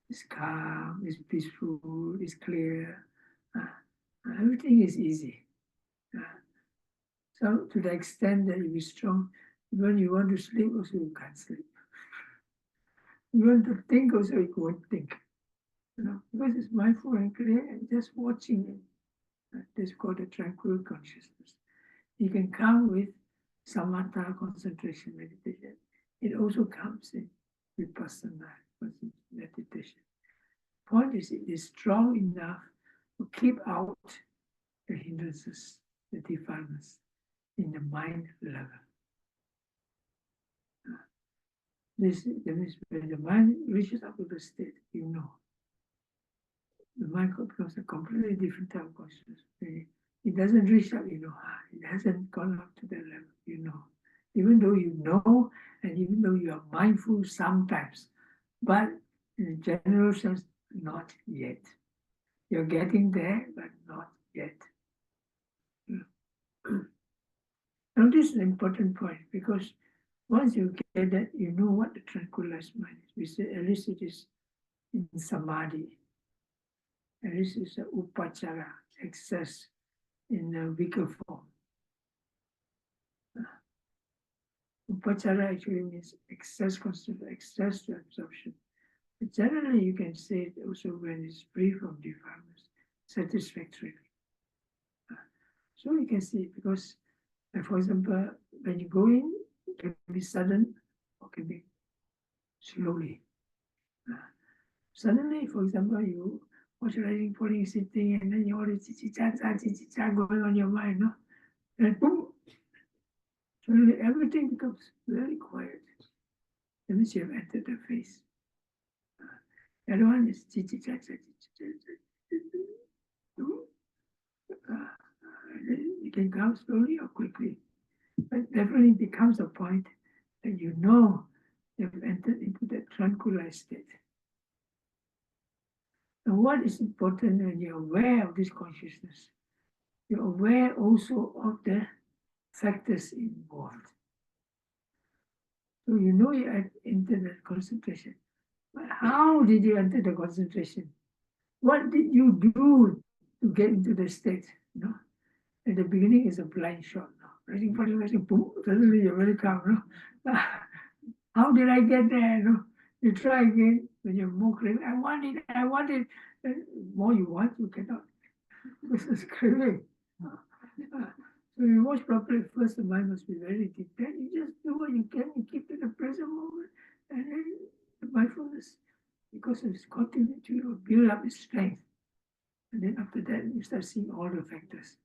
It's calm, it's peaceful, it's clear. Everything is easy. So to the extent that you be strong, when you want to sleep, also you can't sleep. You want to think, also you won't think. Because it's mindful and clear and just watching it. That's called a tranquil consciousness. You can come with samatha concentration meditation. It also comes in vipassana meditation. Point is, it is strong enough to keep out the hindrances, the defilements in the mind level. This means when the mind reaches up to the state, you know. The mind becomes a completely different type of consciousness. It doesn't reach up, it hasn't gone up to that level, Even though you know, and even though you are mindful sometimes, but in a general sense, not yet. You're getting there, but not yet. Now, this is an important point because once you get that, you know what the tranquilized mind is. We say at least it is in samadhi. At least it's a upachara, excess in a weaker form. Upachara actually means excess concentration, excess to absorption. But generally, you can say it also when it's free from defilements, satisfactorily. So you can see, because, for example, when you go in, it can be sudden or can be slowly. Suddenly, for example, you watch rising, falling, sitting, and then you all chichi-cha going on your mind, no? And boom, suddenly everything becomes very quiet. That means you have entered the phase. The other one is chichi-cha. It can come slowly or quickly, but definitely becomes a point that you know you've entered into that tranquilized state. And what is important when you're aware of this consciousness, you're aware also of the factors involved. So you know you have entered that concentration. But how did you enter the concentration? What did you do to get into the state? At the beginning is a blind shot. Rising, falling, rising, boom, suddenly you're very calm. How did I get there? You try again when you're more craving. I want it. The more you want, you cannot. This is craving. So you watch properly. First, the mind must be very deep. Then you just do what you can. You keep in the present moment, and then the mindfulness, because of its continuity, will build up its strength. And then after that, you start seeing all the factors.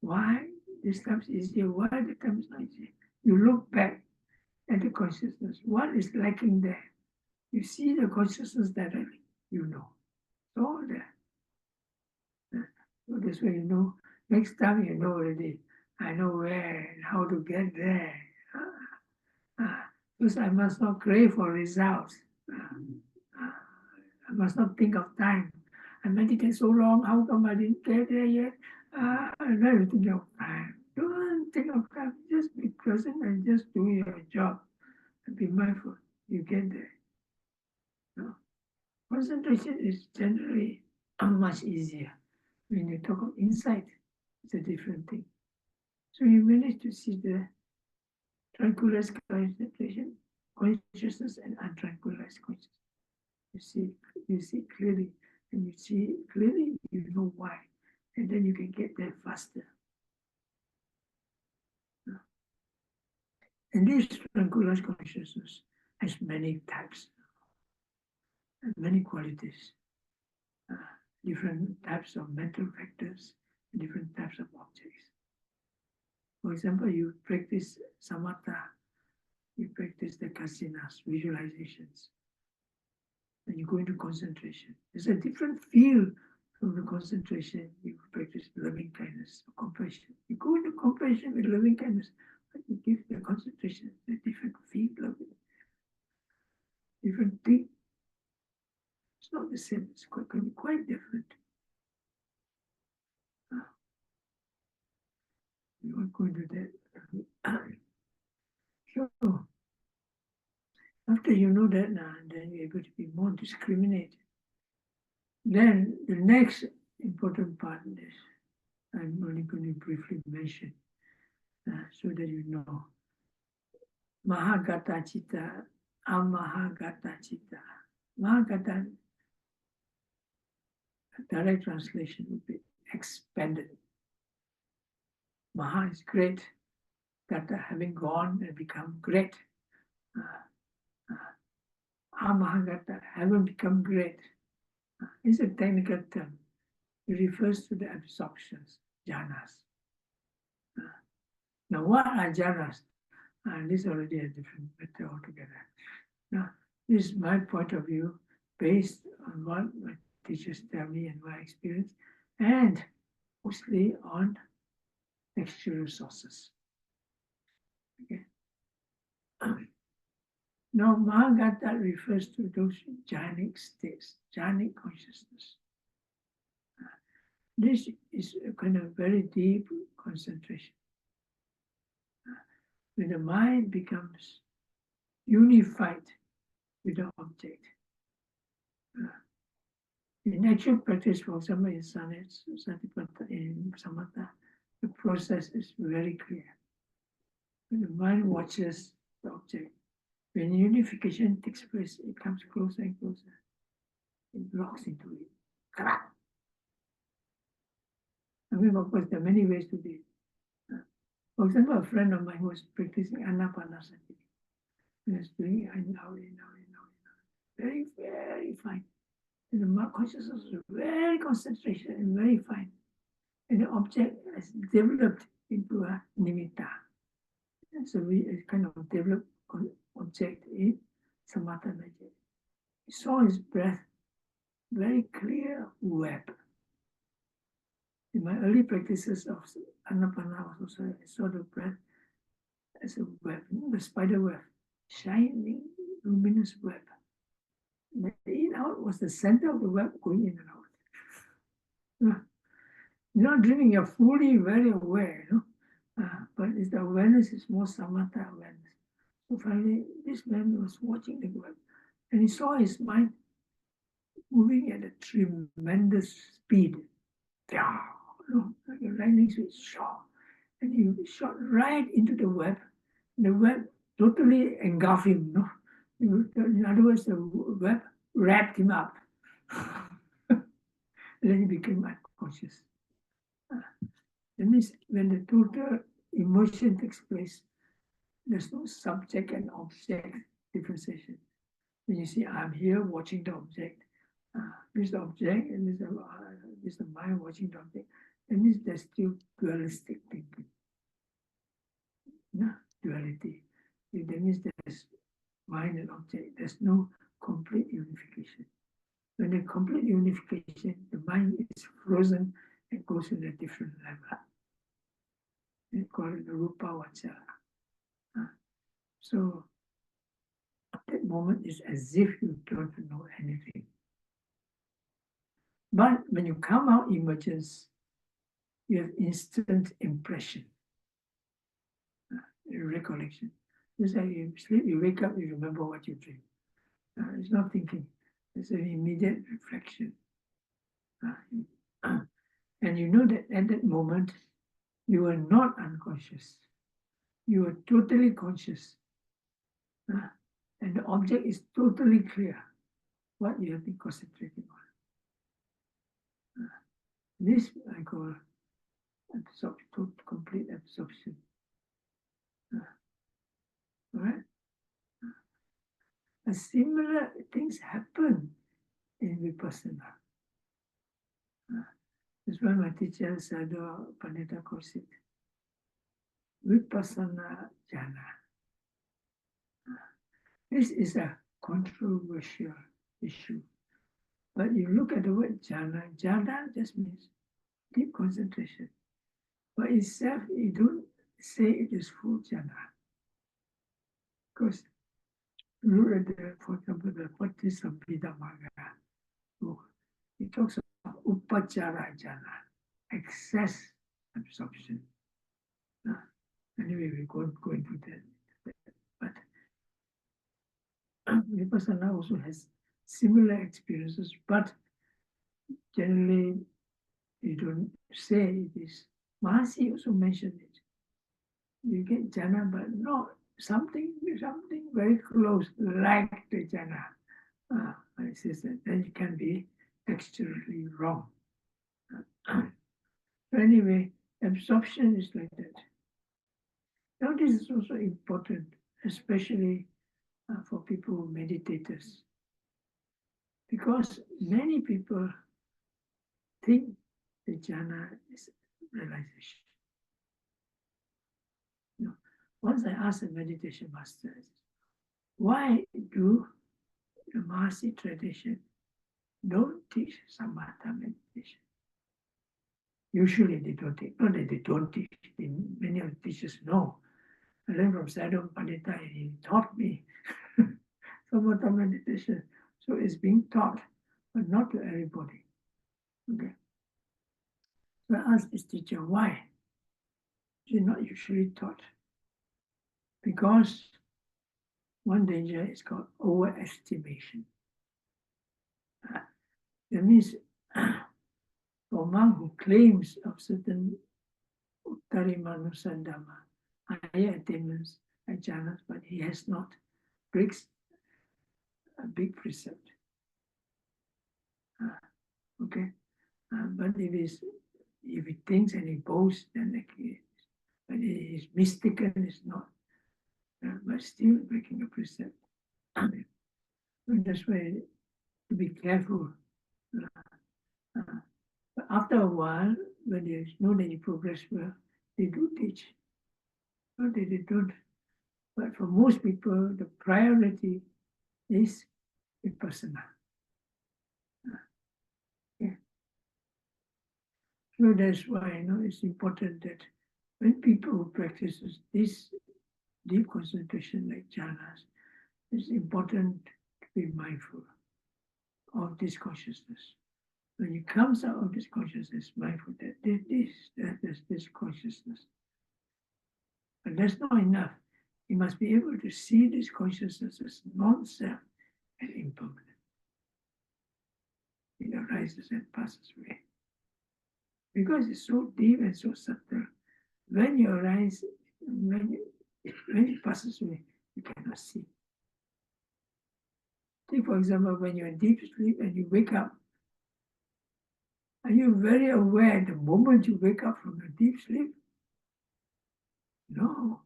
Why this time is easier? Why the time is not easier? You look back at the consciousness. What is lacking there? You see the consciousness directly. You know. It's all there. So that's why you know. Next time you know already. I know where and how to get there. Because I must not crave for results. I must not think of time. I meditate so long. How come I didn't get there yet? I'm never thinking of time. Don't think of time. Just be present and just do your job. And be mindful. You get there. No? Concentration is generally much easier. When you talk of insight, it's a different thing. So you manage to see the tranquilized concentration, consciousness, and untranquilized consciousness. You see clearly, and you see clearly, you know why, and then you can get there faster. And this tranquilized consciousness has many types, and many qualities, different types of mental factors, and different types of objects. For example, you practice samatha, you practice the kasinas, visualizations, and you go into concentration. There's a different feel from the concentration. You practice loving kindness, compassion. You go into compassion with loving kindness, but you give the concentration a different feel of it, different thing. It's not the same. It's quite different. We won't go into that. So after you know that now, then you're able to be more discriminated. Then the next important part is, I'm only going to briefly mention so that you know. Mahagata Chitta, Amahagata Chitta. Mahagata, direct translation would be expanded. Maha is great. Gata, having gone and become great. Amahagata, having become great. It's a technical term. It refers to the absorptions, jhanas. Now, what are jhanas? This is already a different matter altogether. Now, this is my point of view based on what my teachers tell me and my experience, and mostly on textual sources. Okay. Now, Mahagata refers to those jhanic states, jhanic consciousness. This is a kind of very deep concentration. When the mind becomes unified with the object. In actual practice, for example, in Satipatthana, in Samatha, the process is very clear. When the mind watches the object, when unification takes place, it comes closer and closer. It locks into it. I mean, of course, there are many ways to do it. For example, a friend of mine was practicing anapanasati. He was doing it now, very, very fine. And the consciousness was very concentration and very fine. And the object has developed into a nimitta. And so we kind of developed object in samatha magic. He saw his breath, very clear web. In my early practices of anapana, also I saw the breath as a web, the spider web, shining, luminous web. The in out was the center of the web going in and out. You're not dreaming, you're fully very aware, but it's the awareness is more samatha awareness. So finally, this man was watching the web and he saw his mind moving at a tremendous speed. Like a lightning switch, shot. And he shot right into the web. The web totally engulfed him. In other words, the web wrapped him up. And then he became unconscious. That means when the total immersion takes place, there's no subject and object differentiation. When you see, I'm here watching the object, this is the object, and this is the mind watching the object, and this there's still dualistic thinking. Duality. That means there's mind and object. There's no complete unification. When the complete unification, the mind is frozen and goes to a different level. We call it the rupa vachara. So at that moment, it's as if you don't know anything. But when you come out emergence, you have instant impression, recollection. Just like you sleep, you wake up, you remember what you dream. It's not thinking, it's an immediate reflection. And you know that at that moment, you are not unconscious. you are totally conscious. And the object is totally clear what you have been concentrating on. This I call complete absorption. All right? Similar things happen in Vipassana. That's why my teacher, Sadhu Pandita, calls it Vipassana jhana. This is a controversial issue. But you look at the word jhana, jhana just means deep concentration. But itself, you don't say it is full jhana. Because look at the, for example, the Patisambhidamaga book. It talks about upachara jhana, excess absorption. Anyway, we won't go into that. But Vipassana also has similar experiences, but generally you don't say it is. Mahasi also mentioned it. You get jhana, but not something very close, like the jhana. I say that then it can be texturally wrong. So anyway, absorption is like that. Now this is also important, especially for people, meditators, because many people think the jhana is realization. No. Once I asked the meditation master, why do the Mahasi tradition don't teach samatha meditation? Usually they don't teach, not that they don't teach, many of the teachers know. I learned from Sadhu Pandita, he taught me samatha meditation. So it's being taught, but not to everybody. Okay. So I asked this teacher, why? It's not usually taught. Because one danger is called overestimation. That means for a monk who claims of certain uttarimanusa dhamma, higher attainments and jhanas, but he has not, breaks a big precept. Okay, but if he thinks and he boasts, then but he is mistaken, is not, but still breaking a precept. That's why to be careful. But after a while, when you know that you progress well, they do teach. Not that they don't. But for most people, the priority is vipassana. Yeah. So that's why it's important that when people who practice this deep concentration like jhanas, it's important to be mindful of this consciousness. When it comes out of this consciousness, mindful that there's this consciousness. But that's not enough. You must be able to see this consciousness as non-self and impermanent. It arises and passes away. Because it's so deep and so subtle, when you arise, when it passes away, you cannot see. Take, for example, when you're in deep sleep and you wake up, are you very aware the moment you wake up from your deep sleep? No.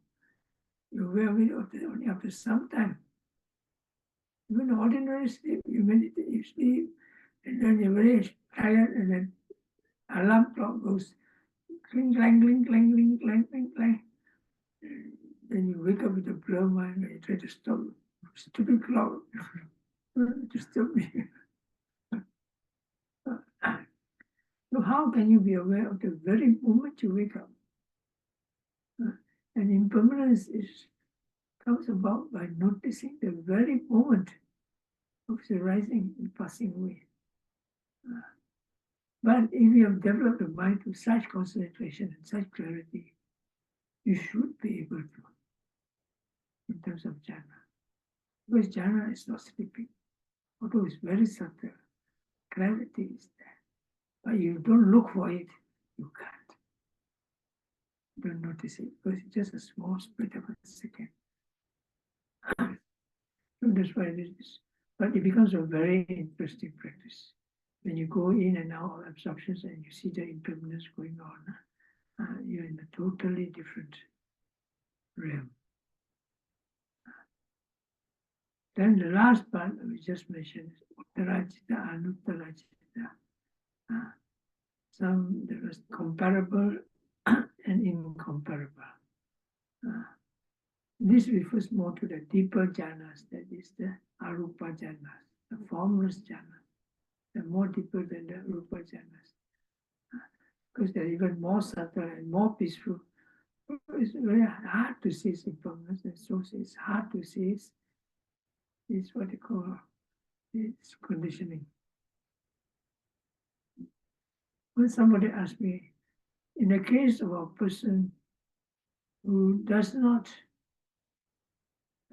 You're aware of it only after some time. Even ordinary sleep, you meditate, you sleep, and then you're very tired, and then alarm clock goes cling, clang, cling, clang, cling, clang, cling, clang. Then you wake up with a blur mind and you try to stop. Stupid clock. Disturb me. So how can you be aware of the very moment you wake up? And impermanence comes about by noticing the very moment of the rising and passing away. But if you have developed a mind to such concentration and such clarity, you should be able to, in terms of jhana. Because jhana is not sleeping, although it's very subtle. Clarity is there. But you don't look for it, you can't. don't notice it because it's just a small split of a second. So that's why it is. But it becomes a very interesting practice. When you go in and out of absorptions and you see the impermanence going on, you're in a totally different realm. Then the last part we just mentioned is Uttara Citta, Anuttara Citta. Some there was comparable and incomparable. This refers more to the deeper jhanas, that is the arupa jhanas, the formless jhanas. They're more deeper than the rupa jhanas. Because they're even more subtle and more peaceful. It's very hard to see its impermanence, and so it's hard to see it's what they call its conditioning. When somebody asked me, in the case of a person who does not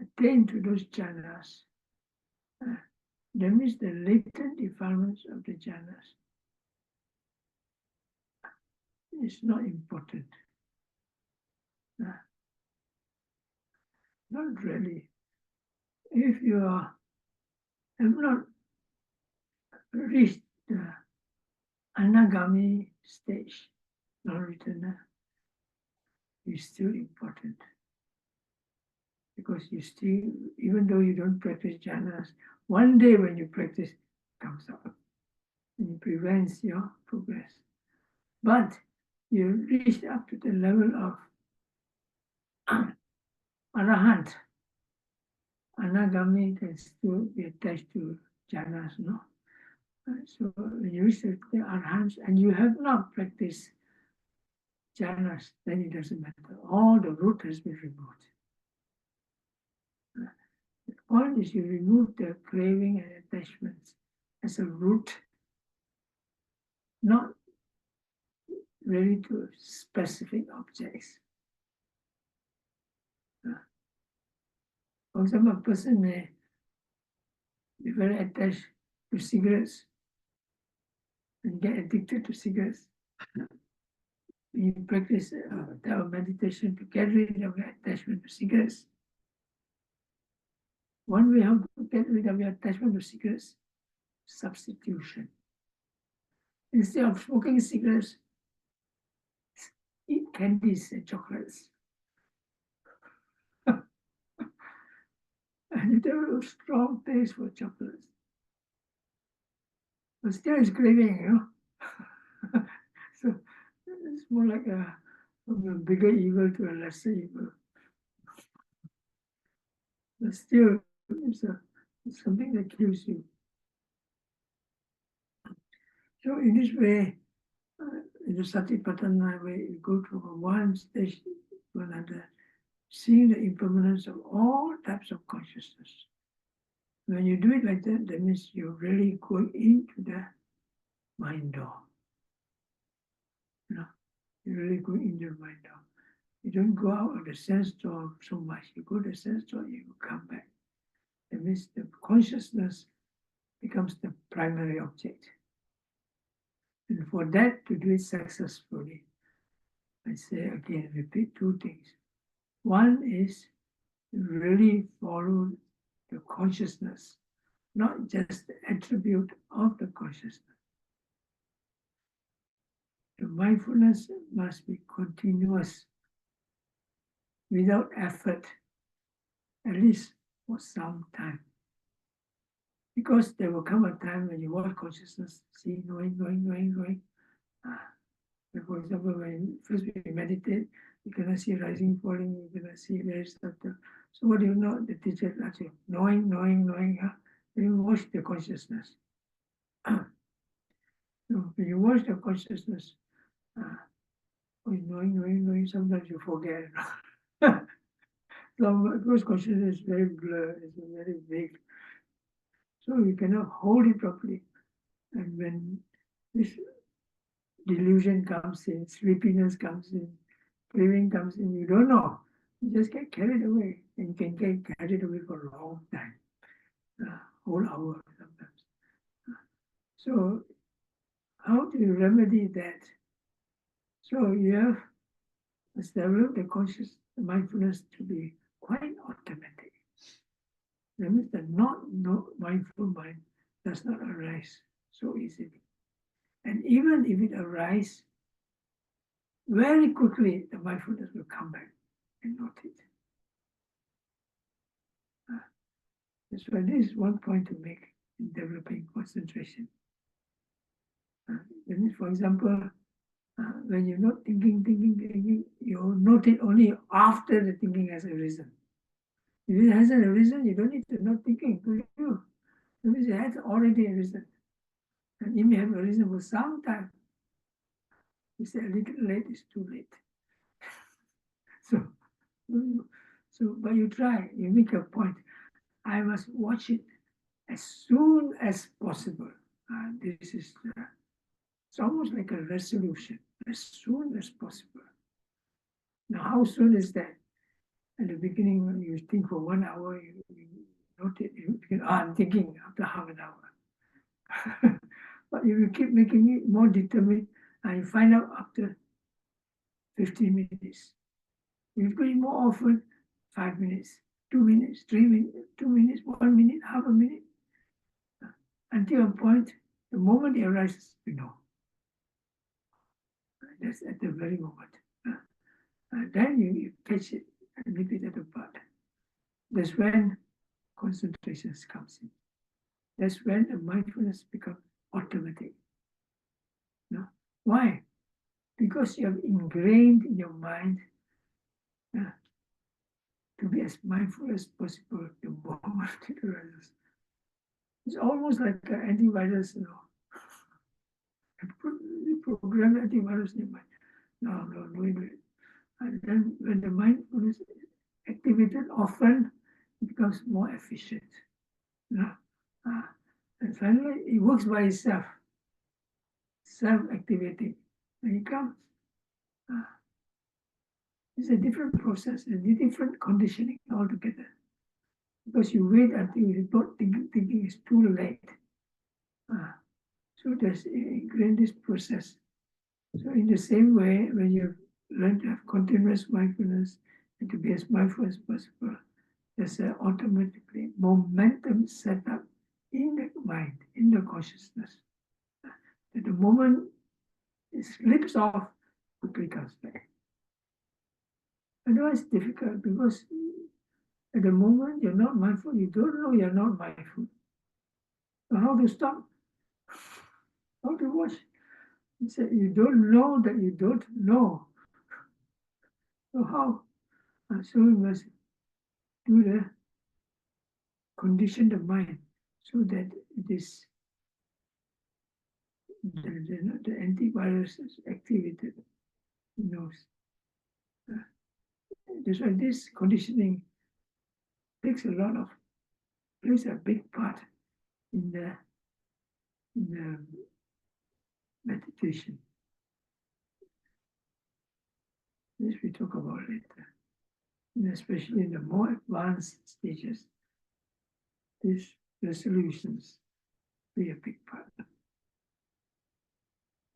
attain to those jhanas, that means the latent defilements of the jhanas is not important. Not really. If you have not reached the anagami stage, non-returner, is still important. Because you still, even though you don't practice jhanas, one day when you practice, it comes up and it prevents your progress. But you reach up to the level of arahant. Anagami can still be attached to jhanas, no? So when you reach the arahants and you have not practiced jhanas, then it doesn't matter. All the root has been removed. The point is you remove the craving and attachments as a root, not really to specific objects. For example, a person may be very attached to cigarettes and get addicted to cigarettes. You practice meditation to get rid of your attachment to cigarettes. One way how to get rid of your attachment to cigarettes, substitution. Instead of smoking cigarettes, eat candies and chocolates. And you have a strong taste for chocolates. But still it's craving, you know. So it's more like from a bigger evil to a lesser evil. But still, it's something that kills you. So in this way, in the Satipatthana way, you go from one stage to another, seeing the impermanence of all types of consciousness. When you do it like that, that means you're really going into the mind door. You know, you're really going into the mind door. You don't go out of the sense door so much. You go to the sense door, you come back. That means the consciousness becomes the primary object. And for that to do it successfully, I say again, repeat two things. One is to really follow the consciousness, not just the attribute of the consciousness. The mindfulness must be continuous, without effort, at least for some time. Because there will come a time when you watch consciousness, see, knowing. For example, when first we meditate, you cannot see rising, falling, you cannot see very subtle. So what do you know? The teacher tells you, knowing. Then you watch the consciousness. So when you watch the consciousness, knowing, sometimes you forget. So because consciousness is very blurred, it's very vague. So you cannot hold it properly. And when this delusion comes in, sleepiness comes in, craving comes in, you don't know. You just get carried away, and you can get carried away for a long time, whole hour sometimes. So how do you remedy that? So you have Let's develop the conscious the mindfulness to be quite automatic. That means that no mindful mind does not arise so easily. And even if it arises, very quickly the mindfulness will come back and note it. That's why this is one point to make in developing concentration. That means, for example, when you're not thinking, you note it only after the thinking has arisen. If it hasn't arisen, you don't need to not thinking to you. That means it has already arisen. And it may have arisen for some time. You say a little late is too late. So, but you try, you make a point. I must watch it as soon as possible. This is, it's almost like a resolution, as soon as possible. Now, how soon is that? At the beginning, when you think for 1 hour, you note it, I'm thinking after half an hour. But if you keep making it more determined, and you find out after 15 minutes. You do it more often, 5 minutes, 2 minutes, 3 minutes, 2 minutes, 1 minute, half a minute, until a point, the moment it arises, you know. That's at the very moment. Then you catch it and leave it at the part. That's when concentration comes in. That's when the mindfulness becomes automatic. No? Why? Because you have ingrained in your mind to be as mindful as possible the moment it arises. It's almost like an antivirus, you know. You program antivirus in your mind. No, do it. And then when the mindfulness is activated often, it becomes more efficient. You know? And finally, it works by itself, self-activating. When it comes, it's a different process, a different conditioning altogether. Because you wait until you thought thinking is too late. So there's ingrained this process. So in the same way, when you learn to have continuous mindfulness and to be as mindful as possible, there's automatically momentum set up in the mind, in the consciousness. At the moment it slips off, quickly comes back. Otherwise, it's difficult because at the moment you're not mindful, you don't know you're not mindful. So how to stop? How to watch? You say you don't know that you don't know. So how? So we must do the condition the mind so that it is the antivirus is activated. It knows. That's why this conditioning plays a big part in the meditation. This we talk about later. And especially in the more advanced stages, these resolutions play a big part.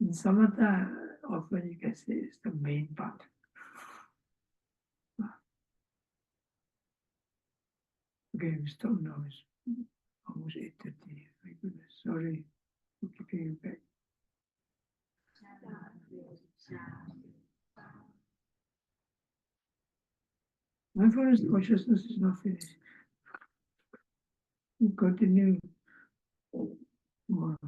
In samatha, often you can say it's the main part. Okay, we stop now. It's almost 8:30. My goodness, sorry for keeping you back. Mindfulness consciousness is not finished. We continue tomorrow.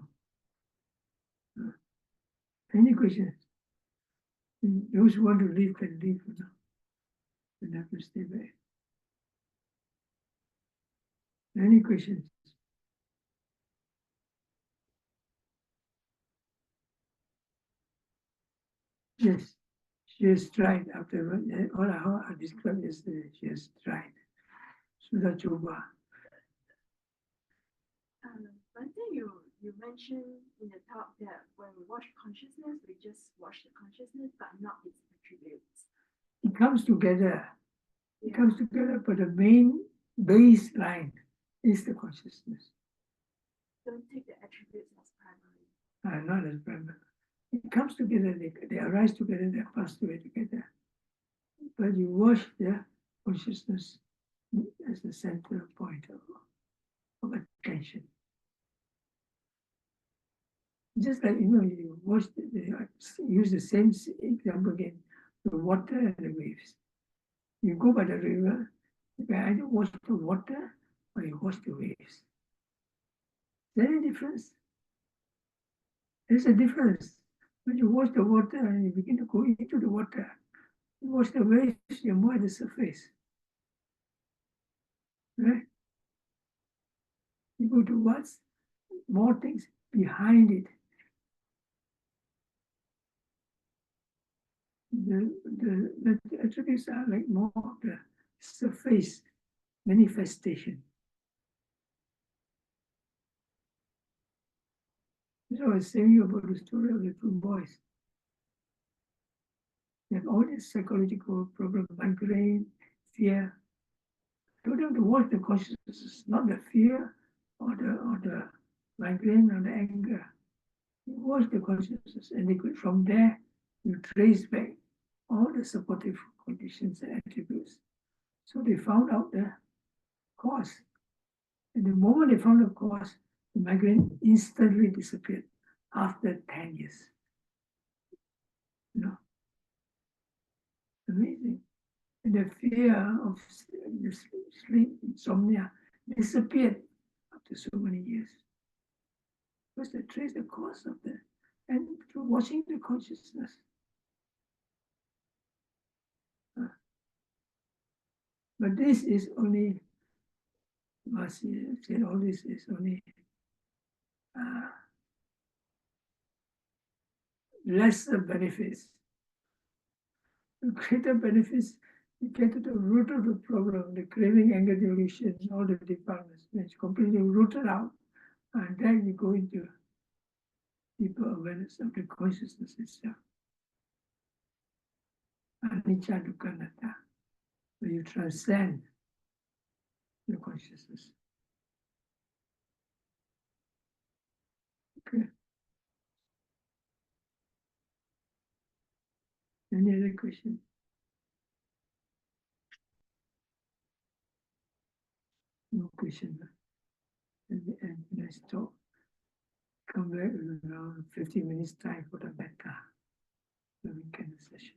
Any questions? Those who want to leave can leave for now. Don't have to stay back. Any questions? Yes, she has tried after all I described yesterday. She has tried. Sudah coba. One thing you mentioned in the talk that when we watch consciousness, we just watch the consciousness, but not its attributes. It comes together. It comes together, but the main baseline is the consciousness. Don't take the attributes as primary. Not as primary. It comes together, they arise together, they pass away together. but you watch the consciousness as the center point of attention. Just like, you watch, use the same example again, the water and the waves. You go by the river, you can either watch the water or you watch the waves. Is there any difference? There's a difference. When you watch the water and you begin to go into the water, you watch the waves, you're more at the surface. Right? You go to what's more things behind it. The attributes are like more of the surface manifestation. So I was saying about the story of the two boys. They have all these psychological problems, migraine, fear. I told them to watch the consciousness, not the fear or the migraine or the anger. You watch the consciousness, and they could, from there, you trace back all the supportive conditions and attributes. So they found out the cause. And the moment they found the cause, the migraine instantly disappeared after 10 years. Amazing. And the fear of the sleep, insomnia, disappeared after so many years. Because they trace the cause of that. And through watching the consciousness. But this is only, Masi said, all this is only lesser benefits. The greater benefits, you get to the root of the problem, the craving, anger, delusion, all the departments. It's completely rooted out. And then you go into deeper awareness of the consciousness itself. Anicca dukkha anatta, where you transcend the consciousness. Okay. Any other question? No question. And when I stop, come back in around 15 minutes time for the metta, the weekend session.